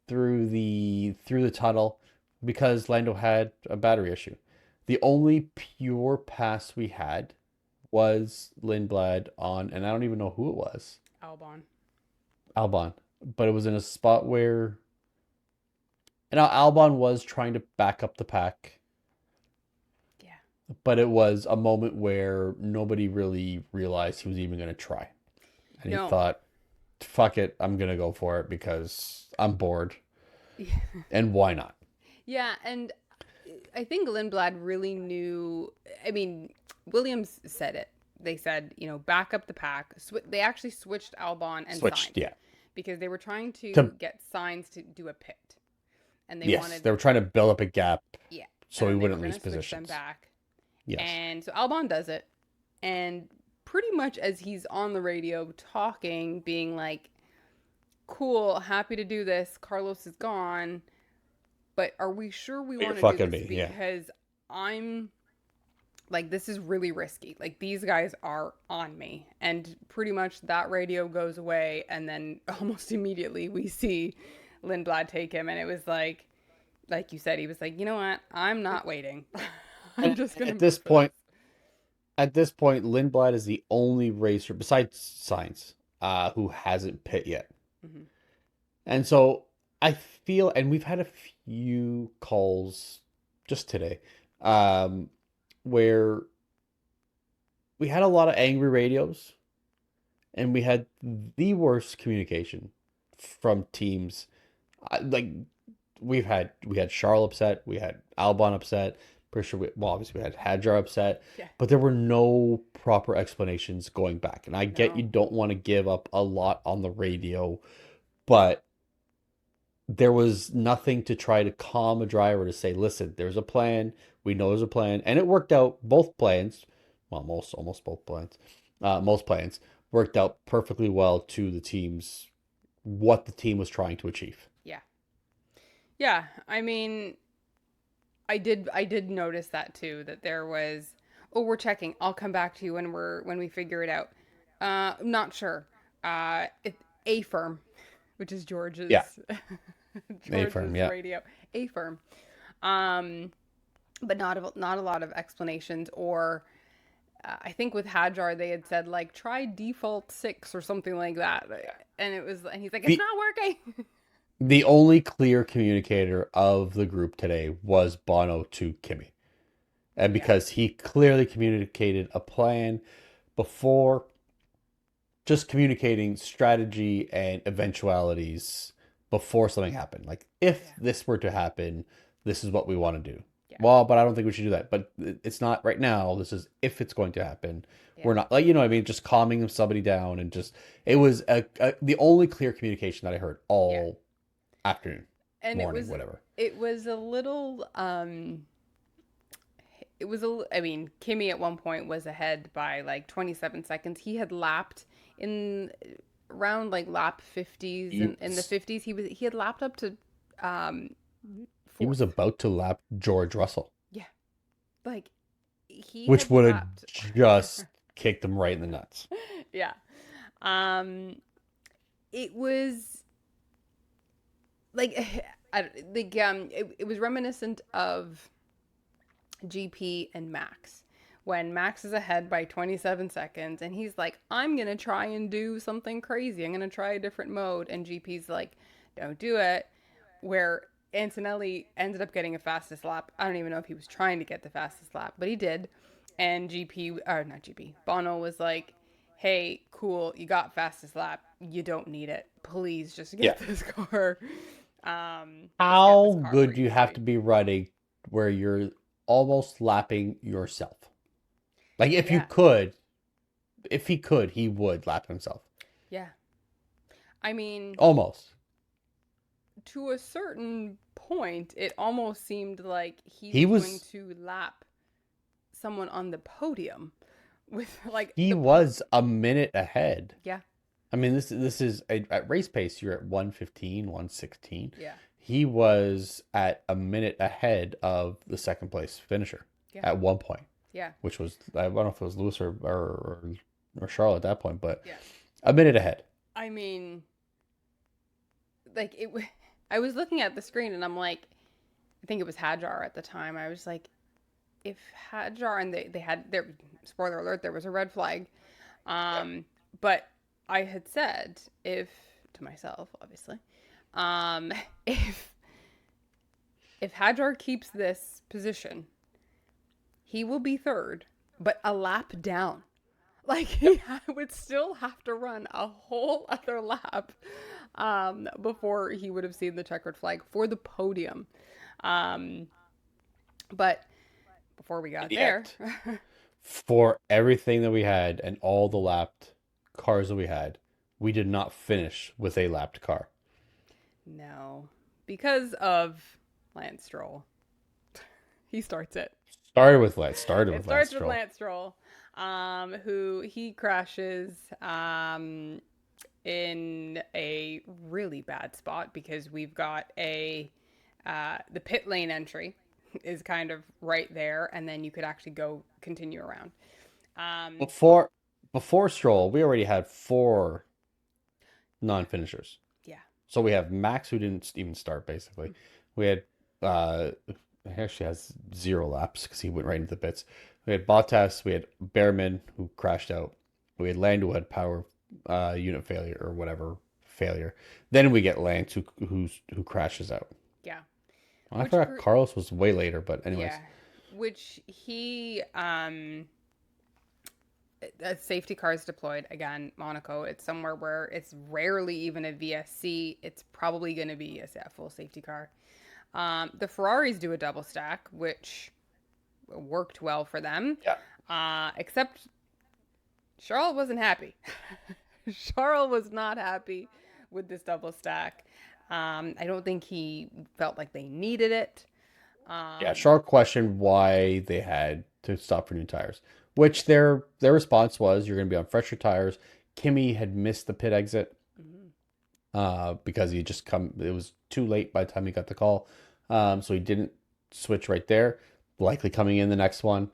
Through the tunnel because Lando had a battery issue. The only pure pass we had was Lindblad on, and I don't even know who it was. Albon. Albon. But it was in a spot where, and Albon was trying to back up the pack, Yeah. but it was a moment where nobody really realized he was even going to try. And he No. thought, fuck it, I'm going to go for it because I'm bored. Yeah. And why not? Yeah, and I think Lindblad really knew. I mean, Williams said it. They said, back up the pack. They actually switched Albon and Switched, Sainz yeah. because they were trying to To, get Sainz to do a pit, and they yes, wanted, they were trying to build up a gap yeah, so and he then they were wouldn't going lose to switch them positions. back. Yes. And so Albon does it, and pretty much as he's on the radio talking, being like, "Cool, happy to do this. Carlos is gone." But are we sure we You're want to do fucking this? me, yeah. Because I'm like, this is really risky. Like, these guys are on me. And pretty much that radio goes away. And then almost immediately we see Lindblad take him. And it was like you said, he was like, you know what? I'm not waiting. I'm just going to At move this for this. point, Lindblad is the only racer besides Sainz who hasn't pit yet. Mm-hmm. And so I feel, and we've had a few calls just today, where we had a lot of angry radios and we had the worst communication from teams. Like we had Charles upset, we had Albon upset, pretty sure obviously we had Hadjar upset, Yeah. but there were no proper explanations going back. And I get No. you don't want to give up a lot on the radio, but there was nothing to try to calm a driver to say, listen, there's a plan. We know there's a plan. And it worked out. Both plans, well, almost both plans, most plans worked out perfectly well to the teams, what the team was trying to achieve. Yeah. Yeah. I mean, I did notice that too, that there was, oh, we're checking. I'll come back to you when we figure it out. Not sure. A firm, which is Yeah, George's A-firm, George's yeah. radio. A firm. Um, but not a lot of explanations. Or I think with Hadjar they had said like try default 6 or something like that, and he's like it's The not working. the only clear communicator of the group today was Bono to Kimi. And Yeah. because he clearly communicated a plan before, just communicating strategy and eventualities before something happened. Like, if Yeah. this were to happen, this is what we want to do. Yeah. Well, but I don't think we should do that. But it's not right now. This is if it's going to happen. Yeah. We're not like, what I mean, just calming somebody down and just it was the only clear communication that I heard Yeah. all afternoon, And morning, whatever. it was a little it was a I mean, Kimmy at one point was ahead by like 27 seconds. He had lapped in around like lap 50s He and in the 50s he had lapped up to um he was fourth. about to lap George Russell, Yeah. Like he which had would have lapped. just kicked him right in the nuts. Yeah. Um it was like it was reminiscent of GP and Max. When Max is ahead by 27 seconds and he's like, I'm going to try and do something crazy. I'm going to try a different mode. And GP's like, don't do it. Where Antonelli ended up getting a fastest lap. I don't even know if he was trying to get the fastest lap, but he did. And not GP, Bono was like, hey, cool, you got fastest lap. You don't need it. Please just Yeah. get this car. Just get this How car good for do you have easily. to be running where you're almost lapping yourself? Like Yeah. if he could, he would lap himself. Yeah. I mean, Almost. to a certain point, it almost seemed like he He was going was to lap someone on the podium with like he was a minute ahead. yeah, I mean, this is at race pace. You're at 1:15, 1:16. yeah, He was at a minute ahead of the second place finisher yeah, at one point, yeah, which was I don't know if it was Lewis or Charlotte at that point, but yeah. a minute ahead. I mean, like I was looking at the screen and I'm like, I think it was Hajar at the time. I was like, if Hajar and they had their spoiler alert, there was a red flag. Yeah. But I had said if to myself, obviously, um, if if Hajar keeps this position, he will be third, but a lap down. Like he would still have to run a whole other lap before he would have seen the checkered flag for the podium. Um, but before we got there, Yet, for everything that we had and all the lapped cars that we had, we did not finish with a lapped car. no, because of Lance Stroll, he starts it. Started It with Lance starts with Stroll. Lance Stroll, who he crashes in a really bad spot because we've got the pit lane entry is kind of right there, and then you could actually go continue around. Um, Before Stroll, we already had four yeah, non-finishers. yeah, So we have Max who didn't even start basically. We had he actually has 0 laps because he went right into the pits. We had Bottas, we had Behrman who crashed out. We had Lando who had power unit failure or whatever failure. Then we get Lance who crashes out. yeah. I Which forgot Carlos was way later, but anyways. yeah, which he safety cars deployed again. Monaco. It's somewhere where it's rarely even a VSC. It's probably going to be a full safety car. The Ferraris do a double stack, which worked well for them. Yeah. Except Charles wasn't happy. Charles was not happy with this double stack. I don't think he felt like they needed it. Yeah, Um, Charles questioned why they had to stop for new tires, which their response was you're going to be on fresher tires. Kimi had missed the pit exit mhm. because he just come. It was too late by the time he got the call, so he didn't switch right there. Likely coming in the next one,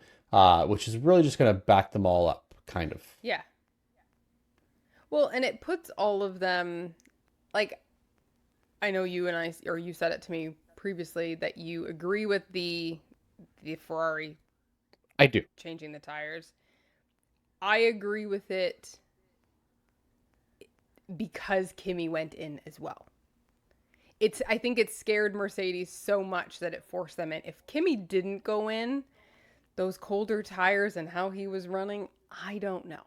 which is really just going to back them all up, kind of. Yeah. Well, and it puts all of them like I know you and I or you said it to me previously that you agree with the Ferrari I do. changing the tires. I agree with it because Kimmy went in as well. I think it scared Mercedes so much that it forced them in. If Kimmy didn't go in, those colder tires and how he was running, I don't know.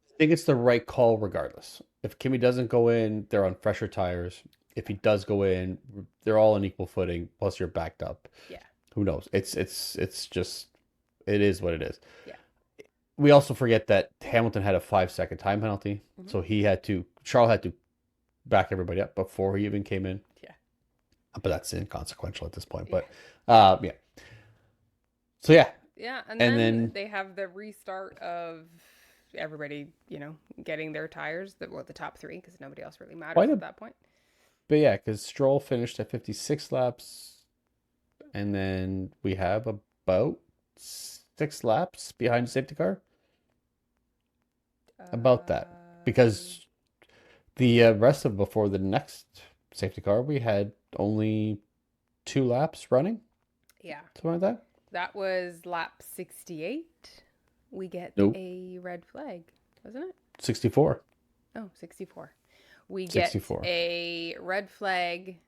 I think it's the right call regardless. If Kimi doesn't go in, they're on fresher tires. If he does go in, they're all on equal footing. Plus, you're backed up. Yeah. Who knows? It's just it is what it is. Yeah. We also forget that Hamilton had a 5-second time penalty, Hmm. so Charles had to back everybody up before he even came in. Yeah. But that's inconsequential at this point. Yeah. But yeah. So yeah, Yeah, and and then then they have the restart of everybody, getting their tires, the top three, because nobody else really matters quite at a that point. but yeah, because Stroll finished at 56 laps, and then we have about 6 laps behind the safety car. About that, Um, because the rest of before the next safety car, we had only 2 laps running, yeah, something like that. that was lap 68. We get Nope, a red flag, wasn't it? 64. Oh, 64. We get 64. a red flag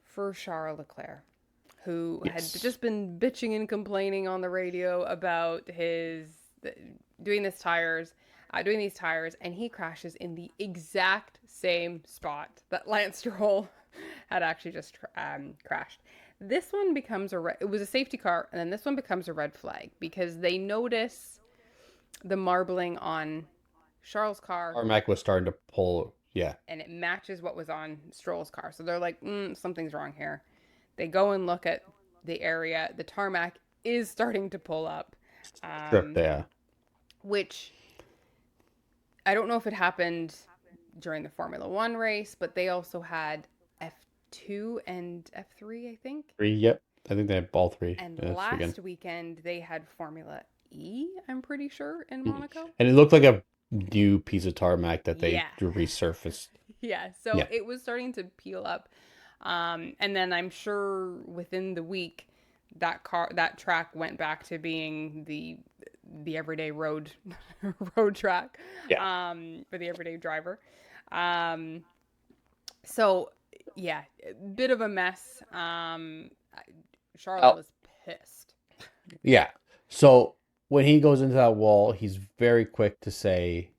for Charles Leclerc, who had Yes. just been bitching and complaining on the radio about his doing this tires, doing these tires, and he crashes in the exact same spot that Lance Stroll had actually just crashed. This one becomes it was a safety car, and then this one becomes a red flag because they notice the marbling on Charles' car, Tarmac was starting to pull. Yeah. and it matches what was on Stroll's car. So they're like, something's wrong here. They go and look at the area. The tarmac is starting to pull up, Strip um, there. which I don't know if it happened during the Formula One race, but they also had F2 and F3, I think. 3, yep. I think they have all three And this weekend. last weekend they had Formula E, I'm pretty sure, in Mhm. Monaco. And it looked like a new piece of tarmac that they Yeah. resurfaced. Yeah. So Yeah. it was starting to peel up. And then I'm sure within the week that track went back to being the everyday road road track Yeah. for the everyday driver. Um, so yeah, bit of a mess. Charles Oh, was pissed. yeah. So when he goes into that wall, he's very quick to say,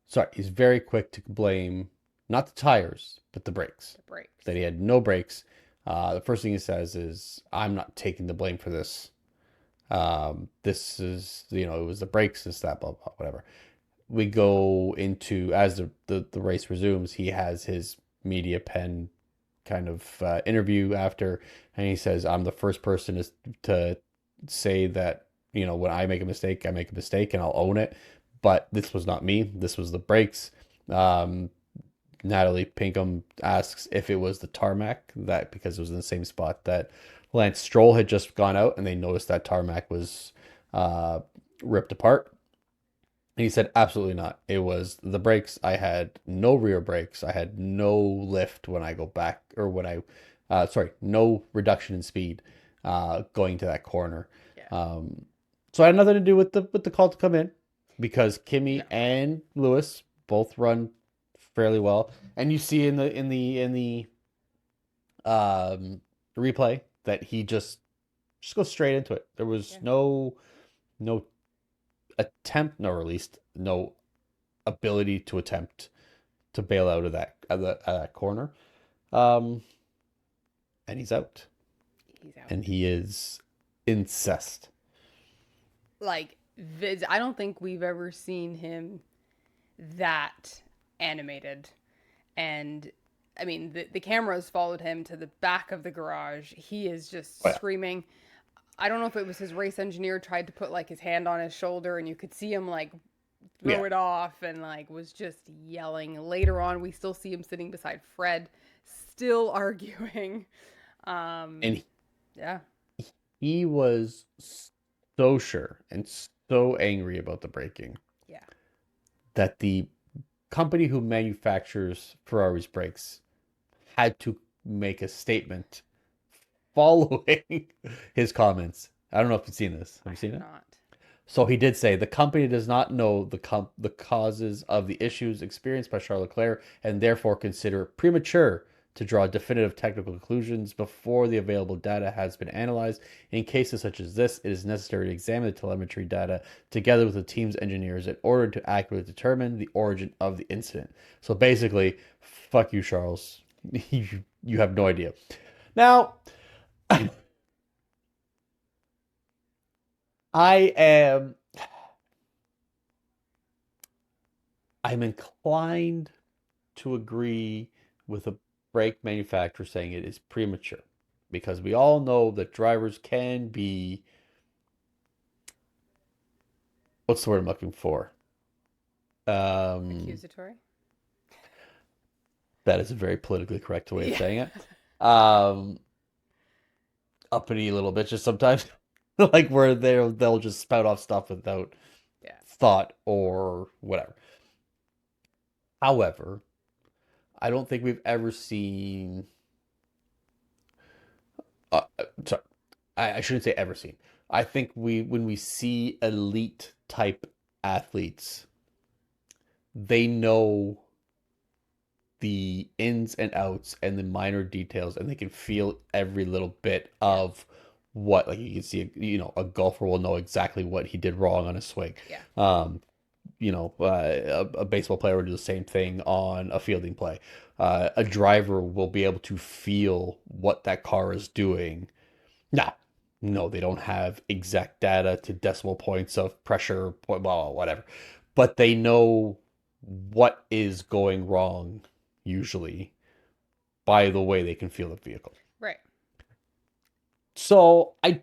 sorry, he's very quick to blame not the tires, but the brakes. The brakes. That he had no brakes. The first thing he says is, I'm not taking the blame for this. This is, it was the brakes, this, that, blah, blah, whatever. We go into, as the race resumes, he has his media pen kind of interview after, and he says, I'm the first person to say that, when I make a mistake, I make a mistake and I'll own it. But this was not me. This was the brakes. Um, Natalie Pinkham asks if it was the tarmac, that because it was in the same spot that Lance Stroll had just gone out, and they noticed that tarmac was uh, ripped apart. And he said, absolutely not. It was the brakes. I had no rear brakes. I had no lift when I go back, or when no reduction in speed going to that corner. Yeah. So I had nothing to do with the call to come in, because No. Kimmy and Lewis both run fairly well, and you see in the replay that he just goes straight into it. There was Yeah. no attempt, nor at least no ability to attempt to bail out of that corner. Um, and he's out, He's out. and he is incensed. Like I don't think we've ever seen him that animated. And I mean, the cameras followed him to the back of the garage. He is just Oh, yeah. screaming. I don't know if it was his race engineer tried to put like his hand on his shoulder and you could see him like Yeah. throw it off and like was just yelling. Later on, we still see him sitting beside Fred, still arguing. And Yeah. he was so sure and so angry about the braking Yeah. that the company who manufactures Ferrari's brakes had to make a statement following his comments. I don't know if you've seen this. Have I you seen have it? not. So he did say the company does not know the causes of the issues experienced by Charles Leclerc, and therefore consider it premature to draw definitive technical conclusions before the available data has been analyzed. In cases such as this, it is necessary to examine the telemetry data together with the team's engineers in order to accurately determine the origin of the incident. So basically, fuck you, Charles. You have no idea. Now, I am I'm inclined to agree with a brake manufacturer saying it is premature because we all know that drivers can be, what's the word I'm looking for? Um, Accusatory. that is a very politically correct way of Yeah. saying it. Um, Uppity little bitches sometimes, like where they'll just spout off stuff without Yeah. thought or whatever. However, I don't think we've ever seen. Sorry, I shouldn't say ever seen. I think when we see elite type athletes, they know the ins and outs and the minor details, and they can feel every little bit Yeah. of what, like you can see, a golfer will know exactly what he did wrong on a swing. Yeah. Um, a baseball player will do the same thing on a fielding play. A driver will be able to feel what that car is doing. Now, no, they don't have exact data to decimal points of pressure, blah, blah, whatever, but they know what is going wrong usually by the way they can feel the vehicle. Right. So I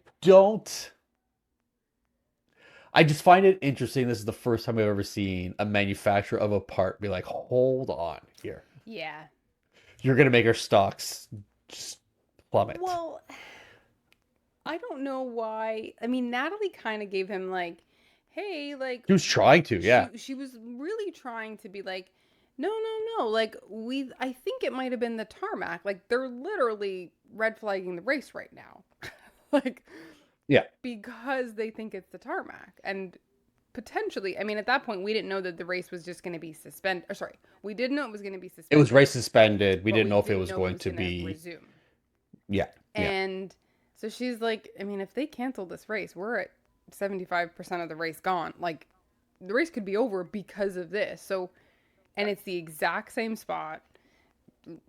just find it interesting. This is the first time I've ever seen a manufacturer of a part be like, hold on here. Yeah. You're going to make our stocks just plummet. Well, I don't know why. I mean, Natalie kind of gave him like, "Hey, like He was trying to, yeah. she was really trying to be like, no, no, no. Like I think it might have been the tarmac. Like they're literally red flagging the race right now, like Yeah. because they think it's the tarmac and potentially. I mean, at that point, we didn't know that the race was just going to be suspended. Or sorry, we did know it was going to be It was suspended, race suspended. We but didn't we know if it didn't was know if it going was to going to be. resume. Yeah. Yeah. And so she's like, I mean, if they cancel this race, we're at 75% of the race gone. Like, the race could be over because of this. So, and it's the exact same spot.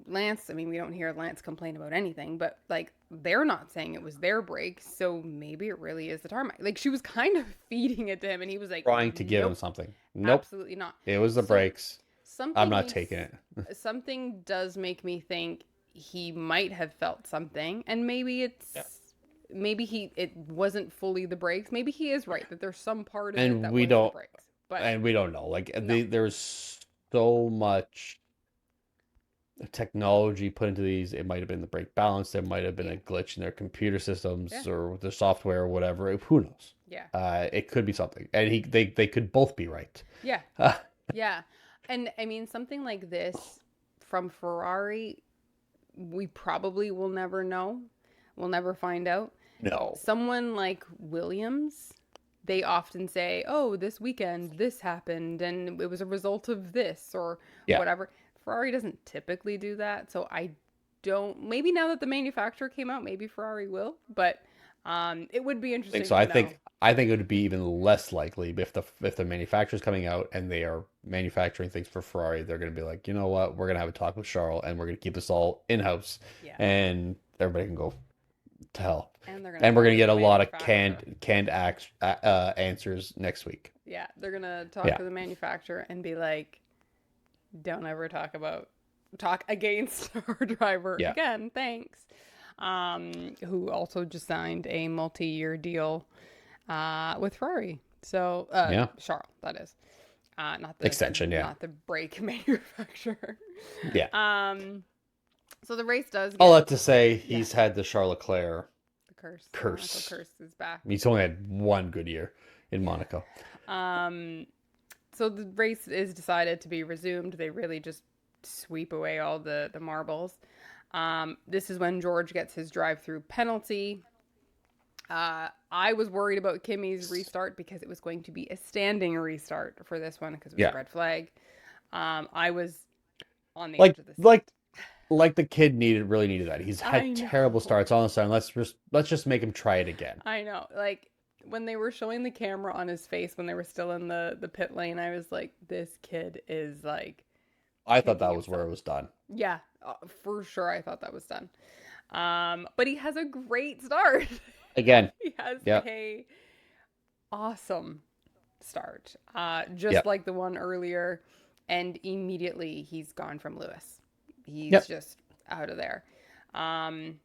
Lance, I mean, we don't hear Lance complain about anything, but like, they're not saying it was their break. So maybe it really is the tarmac. Like, she was kind of feeding it to him, and he was like, Trying to give him nope, something. Nope. absolutely not. It was the So, brakes. I'm something not makes taking it. something does make me think he might have felt something, and maybe Yeah. it wasn't fully the brakes. Maybe he is right that there's some part of it And that we was the don't brakes, but and we don't know. Like no. there's so much technology put into these. It might have been the brake balance. There might have been Yeah. a glitch in their computer Yeah. systems or the software or whatever. Who knows? Yeah. It could be something, and they could both be right. Yeah. Yeah. And I mean, something like this from Ferrari, we probably will never know. We'll never find out. No. Someone like Williams, they often say, "Oh, this weekend this happened and it was a result of this or Yeah. whatever." Ferrari doesn't typically do that, so I don't, maybe now that the manufacturer came out, maybe Ferrari will, but it would be I think interesting so. to know. I think it would be even less likely if the manufacturer's coming out and they are manufacturing things for Ferrari, they're going to be like, you know what, we're going to have a talk with Charles and we're going to keep this all in house, Yeah. and everybody can go to hell. And they're going to And we're talk going to to get the a lot of manufacturer. answers next week. Yeah, they're going to talk Yeah. to the manufacturer and be like, "Don't ever talk against our driver Yeah. again. Thanks." Who also just signed a multi-year deal with Ferrari. So Yeah. Charles, that is not Extension, yeah. not the brake manufacturer. Yeah. So the race does All get that to say, yeah, he's had the Charles Leclerc the curse. Monaco curse. curse is back. He's only had one good year in Monaco. So the race is decided to be resumed. They really just sweep away all the marbles. This is when George gets his drive-through penalty. I was worried about Kimmy's restart because it was going to be a standing restart for this one because it was a red flag. I was on the edge of the seat. Like the kid really needed that. He's had terrible starts all of a sudden. Let's just make him try it again. I know. Like when they were showing the camera on his face when they were still in the pit lane, I was like, this kid is like. I thought that was where it was done. Yeah, for sure. I thought that was done. But he has a great start. Again. He has yep. awesome start, just Yep. like the one earlier, and immediately he's gone from Lewis. He's Yep. just out of there. Um,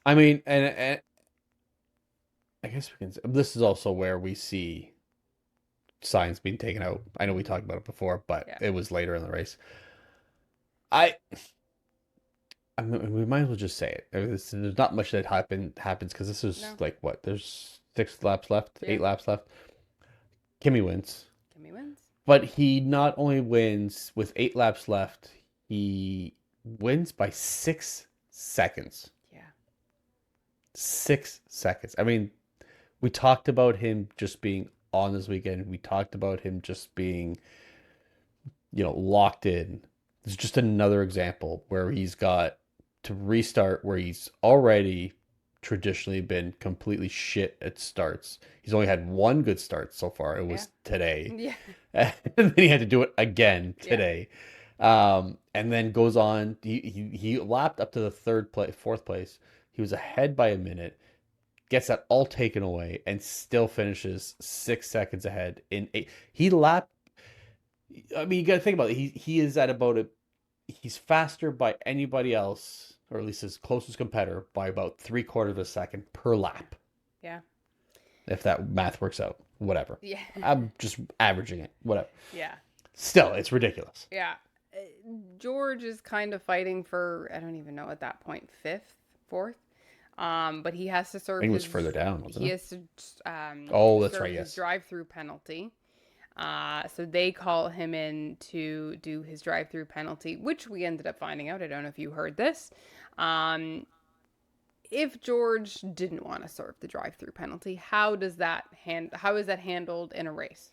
I mean, and I guess we can. This is also where we see signs being taken out. I know we mhm, talked about it before, but yeah, it was later in the race. I, I mean, we might as well just say it. There's not much that happens because this is no, like what? There's 6 laps left, yeah, 8 laps left. Kimmy wins, Kimmy wins. but he not only wins with 8 laps left, he wins by 6 seconds. Yeah, 6 seconds. I mean, we talked about him just being on this weekend. We talked about him just being, locked in. It's just another example where he's got to restart where he's already traditionally been completely shit at starts. He's only had one good start so far. It yeah, was today. yeah, And then he had to do it again yeah, today. And then goes on. He lapped up to the fourth place. He was ahead by a minute, gets that all taken away, and still finishes 6 seconds ahead in eight. He lapped. I mean, you got to think about it. He is at about a. He's faster by anybody else, or at least his closest competitor, by about 3/4 of a second per lap. yeah, If that math works out, whatever. yeah, I'm just averaging it, whatever. yeah, Still, it's ridiculous. yeah. Uh, George is kind of fighting for, I don't even know at that point, fifth, fourth. But he has to I serve think it was his further down, wasn't he it? has to Oh, that's serve right. his Yes. drive-through penalty. So they call him in to do his drive-through penalty, which we ended up finding out. I don't know if you heard this. Um, if George didn't want to serve the drive-through penalty, how is that handled in a race?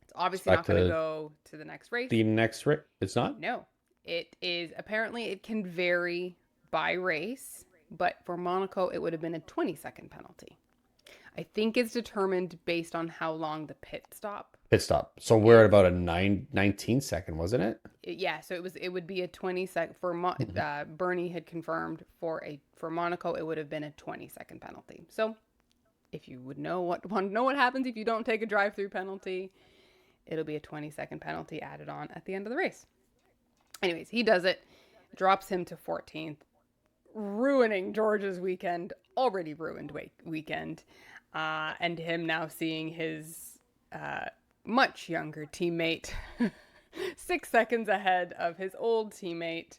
It's obviously not going to Expected go to the next race. the next race. It's not. No, it is apparently it can vary by race, but for Monaco, it would have been a 20-second penalty. I think it's determined based on how long the pit stop Pit stop. So we're at is. about a 19 second, wasn't it? Yeah, so it would be a 20-second for Mhm. Bernie had confirmed for Monaco it would have been a 20-second penalty. So if you would want to know what happens if you don't take a drive-through penalty, it'll be a 20-second penalty added on at the end of the race. Anyways, he does it, drops him to 14th, ruining George's weekend, already ruined weekend, and him now seeing his much younger teammate 6 seconds ahead of his old teammate.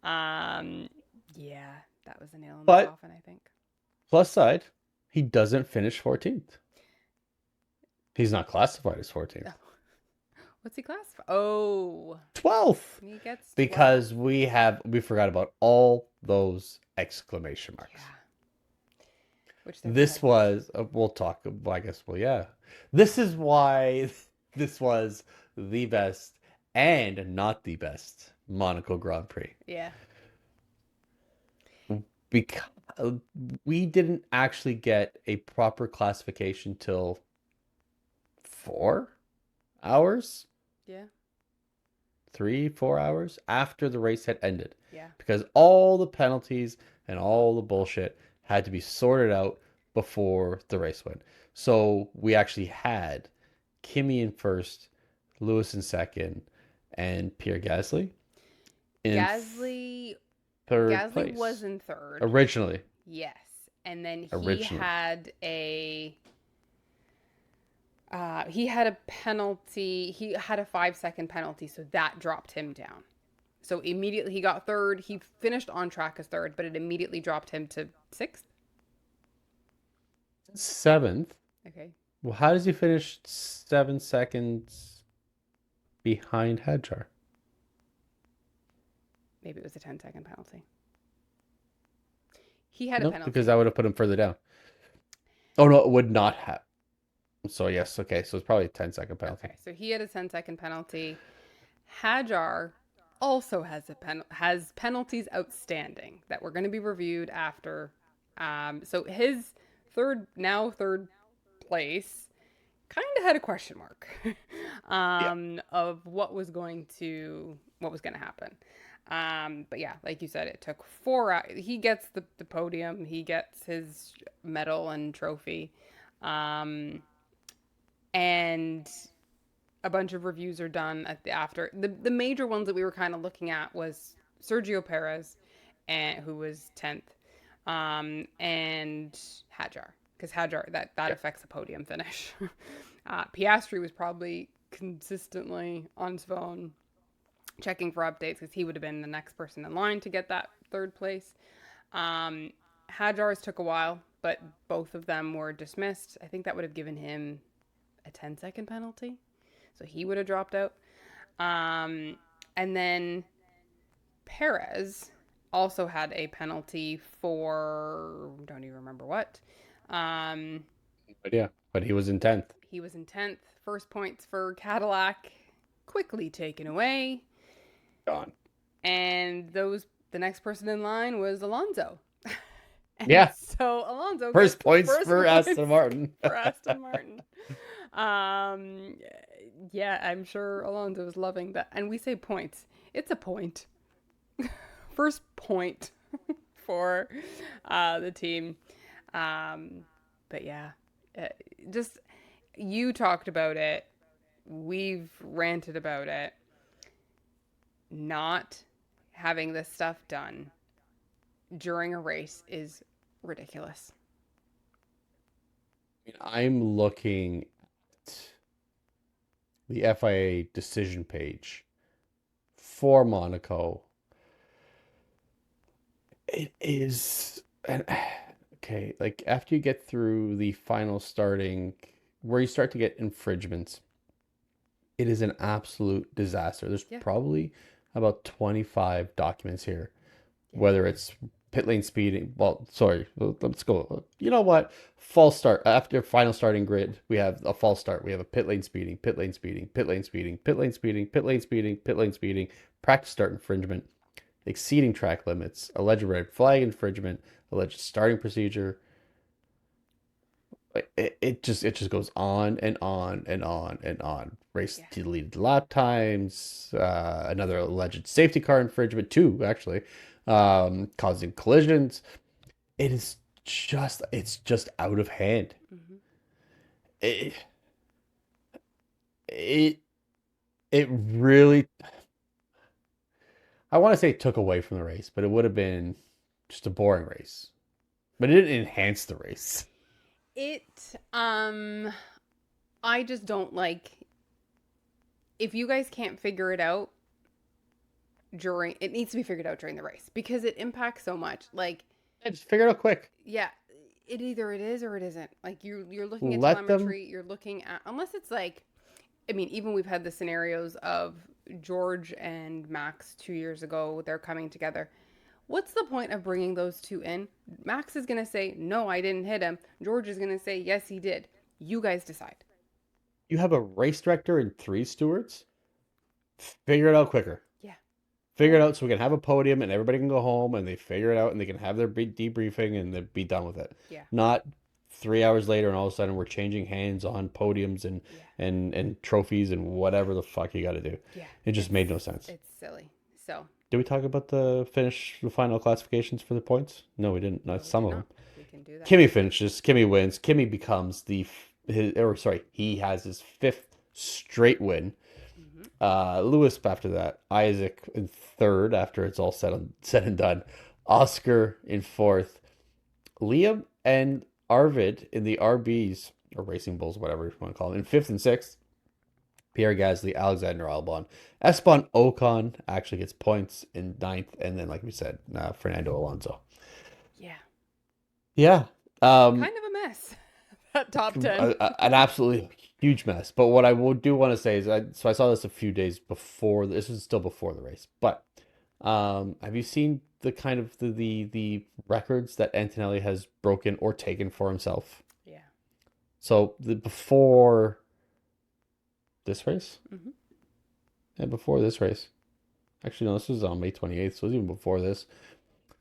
Um, yeah, that was a nail in the But coffin, I think. plus side, he doesn't finish 14th. He's not classified as 14th. What's he classified? Oh, 12th. he gets 12. Because we forgot about all those exclamation Yeah, marks. which they're This protected. was we'll talk. Well, I guess. Well, yeah. This is why this was the best and not the best Monaco Grand Prix Yeah, because we didn't actually get a proper classification till 4 hours, yeah, 3 4 hours after the race had ended, yeah, because all the penalties and all the bullshit had to be sorted out before the race went. So we actually had Kimi in first, Lewis in second, and Pierre Gasly in Gasly third Gasly place was in third. originally. Yes. And then Originally, he had a penalty. He had a 5 second penalty, so that dropped him down. So immediately he got third. He finished on track as third, but it immediately dropped him to sixth. seventh. Okay. Well, how does he finish 7 seconds behind Hadjar? Maybe it was a 10-second penalty. He had a Nope, because penalty. that would have put him further down. Oh no, it would not have. So yes, okay, so it's probably a 10 second penalty. Okay, so he had a 10-second penalty. Hajar also has penalties outstanding that were going to be reviewed after. So his third place kind of had a question mark Yeah. of what was going to happen. But yeah, like you said, it took 4 hours. He gets the podium. He gets his medal and trophy. Um, and a bunch of reviews are done at the after. The major ones that we were kind of looking at was Sergio Perez, and who was 10th, and Hadjar, because Hadjar that Yeah. affects a podium finish. Piastri was probably consistently on his phone checking for updates because he would have been the next person in line to get that third place. Um, Hadjar's took a while, but both of them were dismissed. I think that would have given him a 10-second penalty, so he would have dropped out. Um, and then Perez also had a penalty for don't even remember what. Um, But yeah, but he was in 10th. he was in 10th. First points for Cadillac quickly taken away. Gone. And the next person in line was Alonso. And Yeah. so Alonso First gets points first for points Aston Martin. for Aston Martin. Um, yeah, I'm sure Alonso is loving that. And we say points. It's a point. First point for the team. But yeah, uh, just you talked about it. We've ranted about it. Not having this stuff done during a race is ridiculous. I'm looking at the FIA decision page for Monaco. It is an okay, like after you get through the final starting where you start to get infringements, it is an absolute disaster. There's Yeah. probably about 25 documents here, Yeah. whether it's pit lane speeding. Well, sorry, let's go. You know what? False start. After final starting grid, we have a false start. We have a pit lane speeding, pit lane speeding, pit lane speeding, pit lane speeding, pit lane speeding, pit lane speeding, practice start infringement, exceeding track limits, alleged red flag infringement, alleged starting procedure. It just goes on and on and on and on. Race Yeah. deleted lap times, another alleged safety car infringement too, actually, causing collisions. It's just out of hand. Mm-hmm. It it it really, I want to say it took away from the race, but it would have been just a boring race. But it didn't enhance the race. It I just don't like if you guys can't figure it out during it needs to be figured out during the race because it impacts so much. Like, Yeah, just figure it out quick. yeah, it either it is or it isn't. Like you're looking at Let them. telemetry, you're looking at unless it's like I mean, even we've had the scenarios of George and Max 2 years ago, they're coming together. What's the point of bringing those two in? Max is going to say, no, I didn't hit him. George is going to say, yes, he did. You guys decide. You have a race director and three stewards. Figure it out quicker. Yeah. Figure it out so we can have a podium and everybody can go home and they figure it out and they can have their debriefing and they be done with it. Yeah. Not 3 hours later and all of a sudden we're changing hands on podiums and Yeah. and trophies and whatever the fuck you got to do. Yeah. It just made no sense. It's silly. So, Did we talk about the final classifications for the points? No, we didn't. no, Not we some did of not. them. We can do that. Kimmy finishes. Kimmy wins. Kimmy becomes he has his fifth straight win. Lewis after that. Isaac in third after it's all said and done. Oscar in fourth. Liam and Arvid in the RBs or Racing Bulls, whatever you want to call them, in fifth and sixth. Pierre Gasly, Alexander Albon, Esteban Ocon actually gets points in ninth, and then like we said, Fernando Alonso. Yeah. Yeah. Kind of a mess. That top 10. An absolutely huge mess. But what I do want to say is, I saw this a few days before. This is still before the race. But have you seen the kind of the records that Antonelli has broken or taken for himself? Yeah. So before this race, Mm-hmm. yeah, before this race. Actually, no, this was on May 28th, so it was even before this.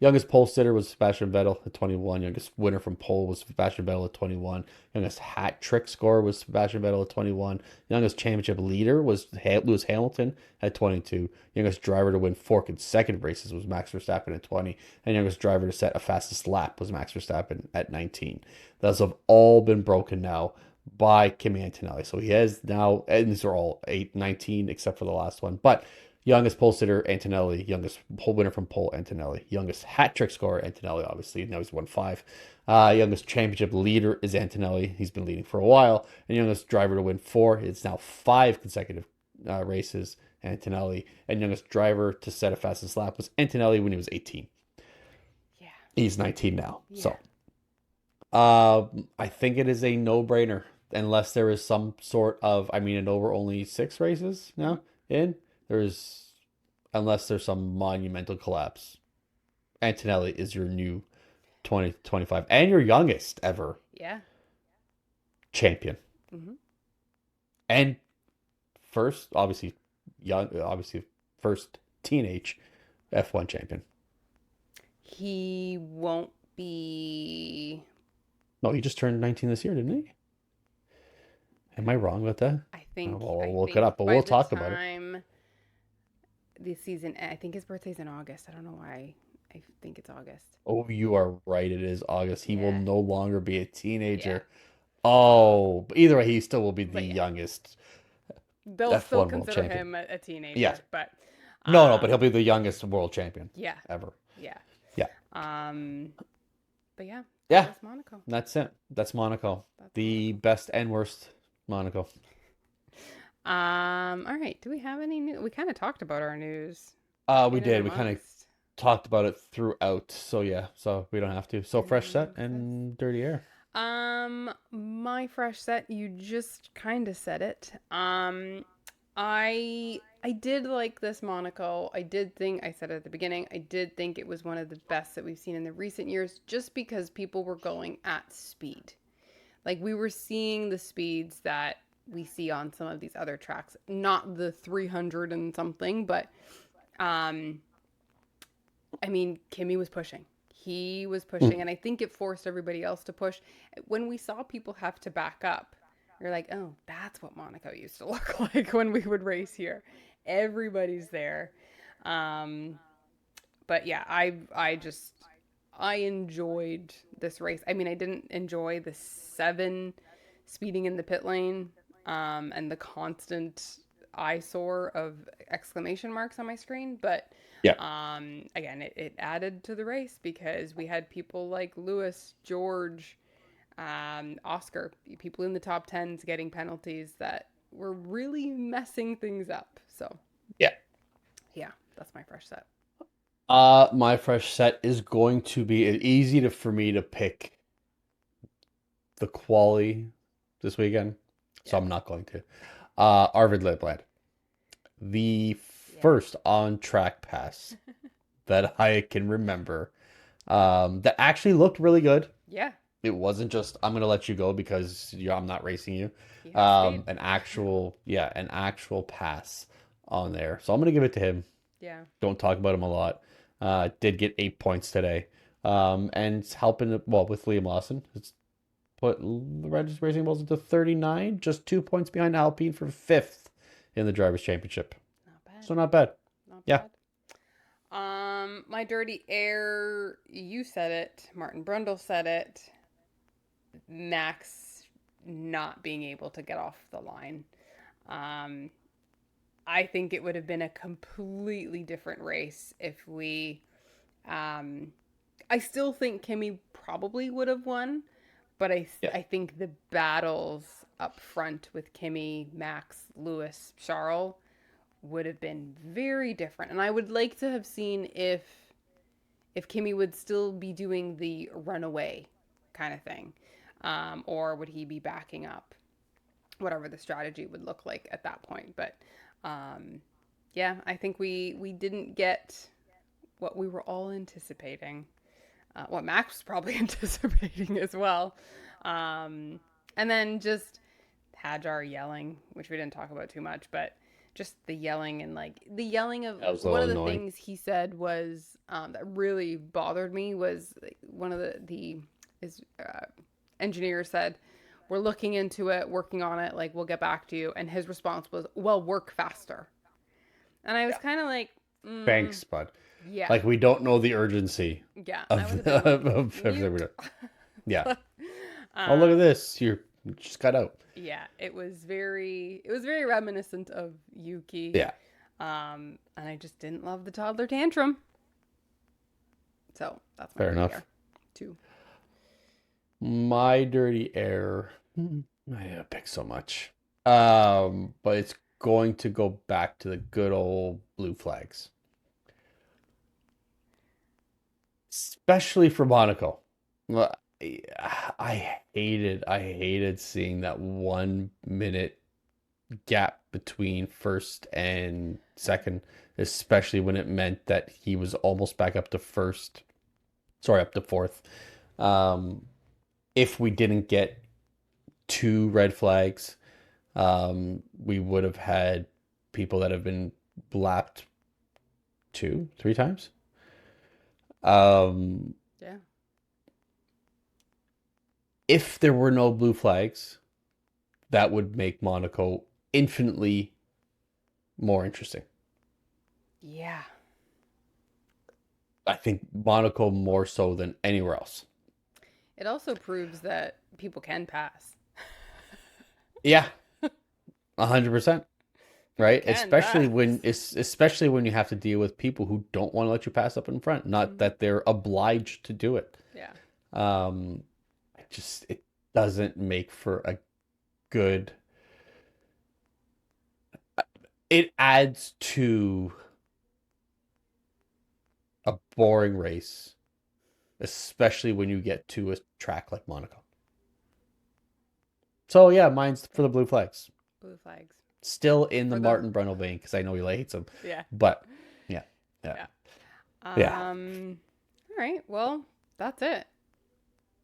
Youngest pole sitter was Sebastian Vettel at 21. Youngest winner from pole was Sebastian Vettel at 21. Youngest hat trick scorer was Sebastian Vettel at 21. Youngest championship leader was Lewis Hamilton at 22. Youngest driver to win 4 consecutive races was Max Verstappen at 20. And youngest driver to set a fastest lap was Max Verstappen at 19. Those have all been broken now by Kimi Antonelli. So he has now, and these are all 19 except for the last one. But youngest pole sitter, Antonelli. Youngest pole winner from pole, Antonelli. Youngest hat trick scorer, Antonelli, obviously. Now he's won 5. Youngest championship leader is Antonelli. He's been leading for a while. And youngest driver to win 4. It's now 5 consecutive races, Antonelli. And youngest driver to set a fastest lap was Antonelli when he was 18. Yeah. He's 19 now. Yeah. So I think it is a no-brainer. Unless there is some sort of, I mean, and over only 6 races now in. Unless there's some monumental collapse, Antonelli is your new 2025 and your youngest ever champion. Mm-hmm. And first, obviously first teenage F1 champion. He won't be. No, he just turned 19 this year, didn't he? Am I wrong about that? I think we'll look it up, but we'll talk about it. The season, I think his birthday's in August. I don't know why. I think it's August. Oh, you are right. It is August. He will no longer be a teenager. Yeah. Oh, but either way, he still will be the youngest. They'll F1 still world consider champion. him a teenager. Yeah. But No, but he'll be the youngest world champion. Yeah. Ever. Yeah. Yeah. But yeah. Yeah. That's Monaco. That's it. That's Monaco. The best and worst Monaco. All right. Do we have any news? We kind of talked about our news. We did. We kind of talked about it throughout. So yeah. So we don't have to. So fresh set and dirty air. My fresh set, you just kind of said it. I did like this Monaco. I said at the beginning, I did think it was one of the best that we've seen in the recent years, just because people were going at speed. Like, we were seeing the speeds that we see on some of these other tracks, not the 300 and something, but, I mean, Kimi was pushing. He was pushing, and I think it forced everybody else to push. When we saw people have to back up, you're like, oh, that's what Monaco used to look like when we would race here. Everybody's there. But yeah, I enjoyed this race. I mean, I didn't enjoy the 7 speeding in the pit lane, and the constant eyesore of exclamation marks on my screen, but again, it added to the race because we had people like Lewis, George, Oscar, people in the top 10s getting penalties that were really messing things up. So yeah, that's my fresh set. My fresh set is going to be easy for me to pick the quali this weekend, so I'm not going to. Arvid Lebland, the first on-track pass that I can remember, that actually looked really good. Yeah. It wasn't just, I'm going to let you go because I'm not racing you. An actual pass on there. So I'm going to give it to him. Yeah. Don't talk about him a lot. Did get 8 points today. And it's helping, with Liam Lawson. It's put the Racing Bulls into 39, just 2 points behind Alpine for 5th in the Drivers' Championship. Not bad. So not bad. Not bad. My dirty air, you said it. Martin Brundle said it. Max not being able to get off the line. I think it would have been a completely different race if we... I still think Kimi probably would have won, but I think the battles up front with Kimi, Max, Lewis, Charles would have been very different. And I would like to have seen if Kimi would still be doing the runaway kind of thing. Or would he be backing up? Whatever the strategy would look like at that point. But yeah, I think we didn't get what we were all anticipating. What Max was probably anticipating as well. And then just Hajar yelling, which we didn't talk about too much, but just the yelling and like the yelling of That was a one little of the annoying. things he said was that really bothered me was like, one of the his engineer said, "We're looking into it, working on it. Like we'll get back to you." And his response was, "Well, work faster." And I was Yeah. kind of like, Thanks, bud. yeah, Like we don't know the urgency yeah. And I was of, a bit like, of everything we're mute. doing. Yeah. Oh, look at um, this. You just got out. yeah, it was very reminiscent of Yuki. Yeah. And I just didn't love the toddler tantrum. So that's my Fair dirty enough. air. Two. My dirty air. I pick so much. But it's going to go back to the good old blue flags. Especially for Monaco. Well, I hated seeing that 1 minute gap between first and second, especially when it meant that he was almost back up to first, sorry, up to fourth. Um, if we didn't get two red flags, we would have had people that have been lapped two, three times. Um, Yeah. if there were no blue flags, that would make Monaco infinitely more interesting. Yeah. I think Monaco more so than anywhere else. It also proves that people can pass. Yeah, 100%. People Right? can pass. Especially when you have to deal with people who don't want to let you pass up in front, not Mhm. that they're obliged to do it. Yeah. Um, it doesn't make for a good. It adds to a boring race, especially when you get to a track like Monaco. So yeah, mine's for the blue flags. Blue flags. Still in the For the Martin Brundle vein because I know he hates him. yeah. But yeah, yeah, Yeah. yeah. All right. Well, that's it.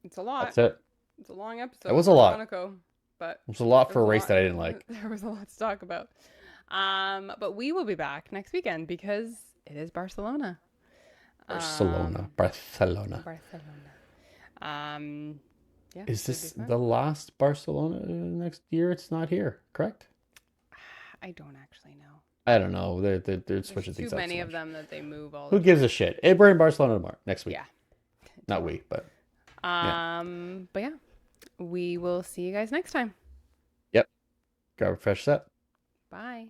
It's a lot. That's it. It's a long That episode was a for lot. Monaco, but It was a lot there for was a a race lot. that I didn't like. There was a lot to talk about. But we will be back next weekend because it is Barcelona. Barcelona, Barcelona. Barcelona. Um, yeah, Is should be this fun. the last Barcelona next year? It's not here, correct? I don't actually know. I don't know. They're There's switching too things up so many of much. them that they move all Who the gives time. a shit? Hey, we're in Barcelona tomorrow, next week. Yeah. Not we, but yeah. But yeah, we will see you guys next time. Yep. Grab a fresh set. Bye.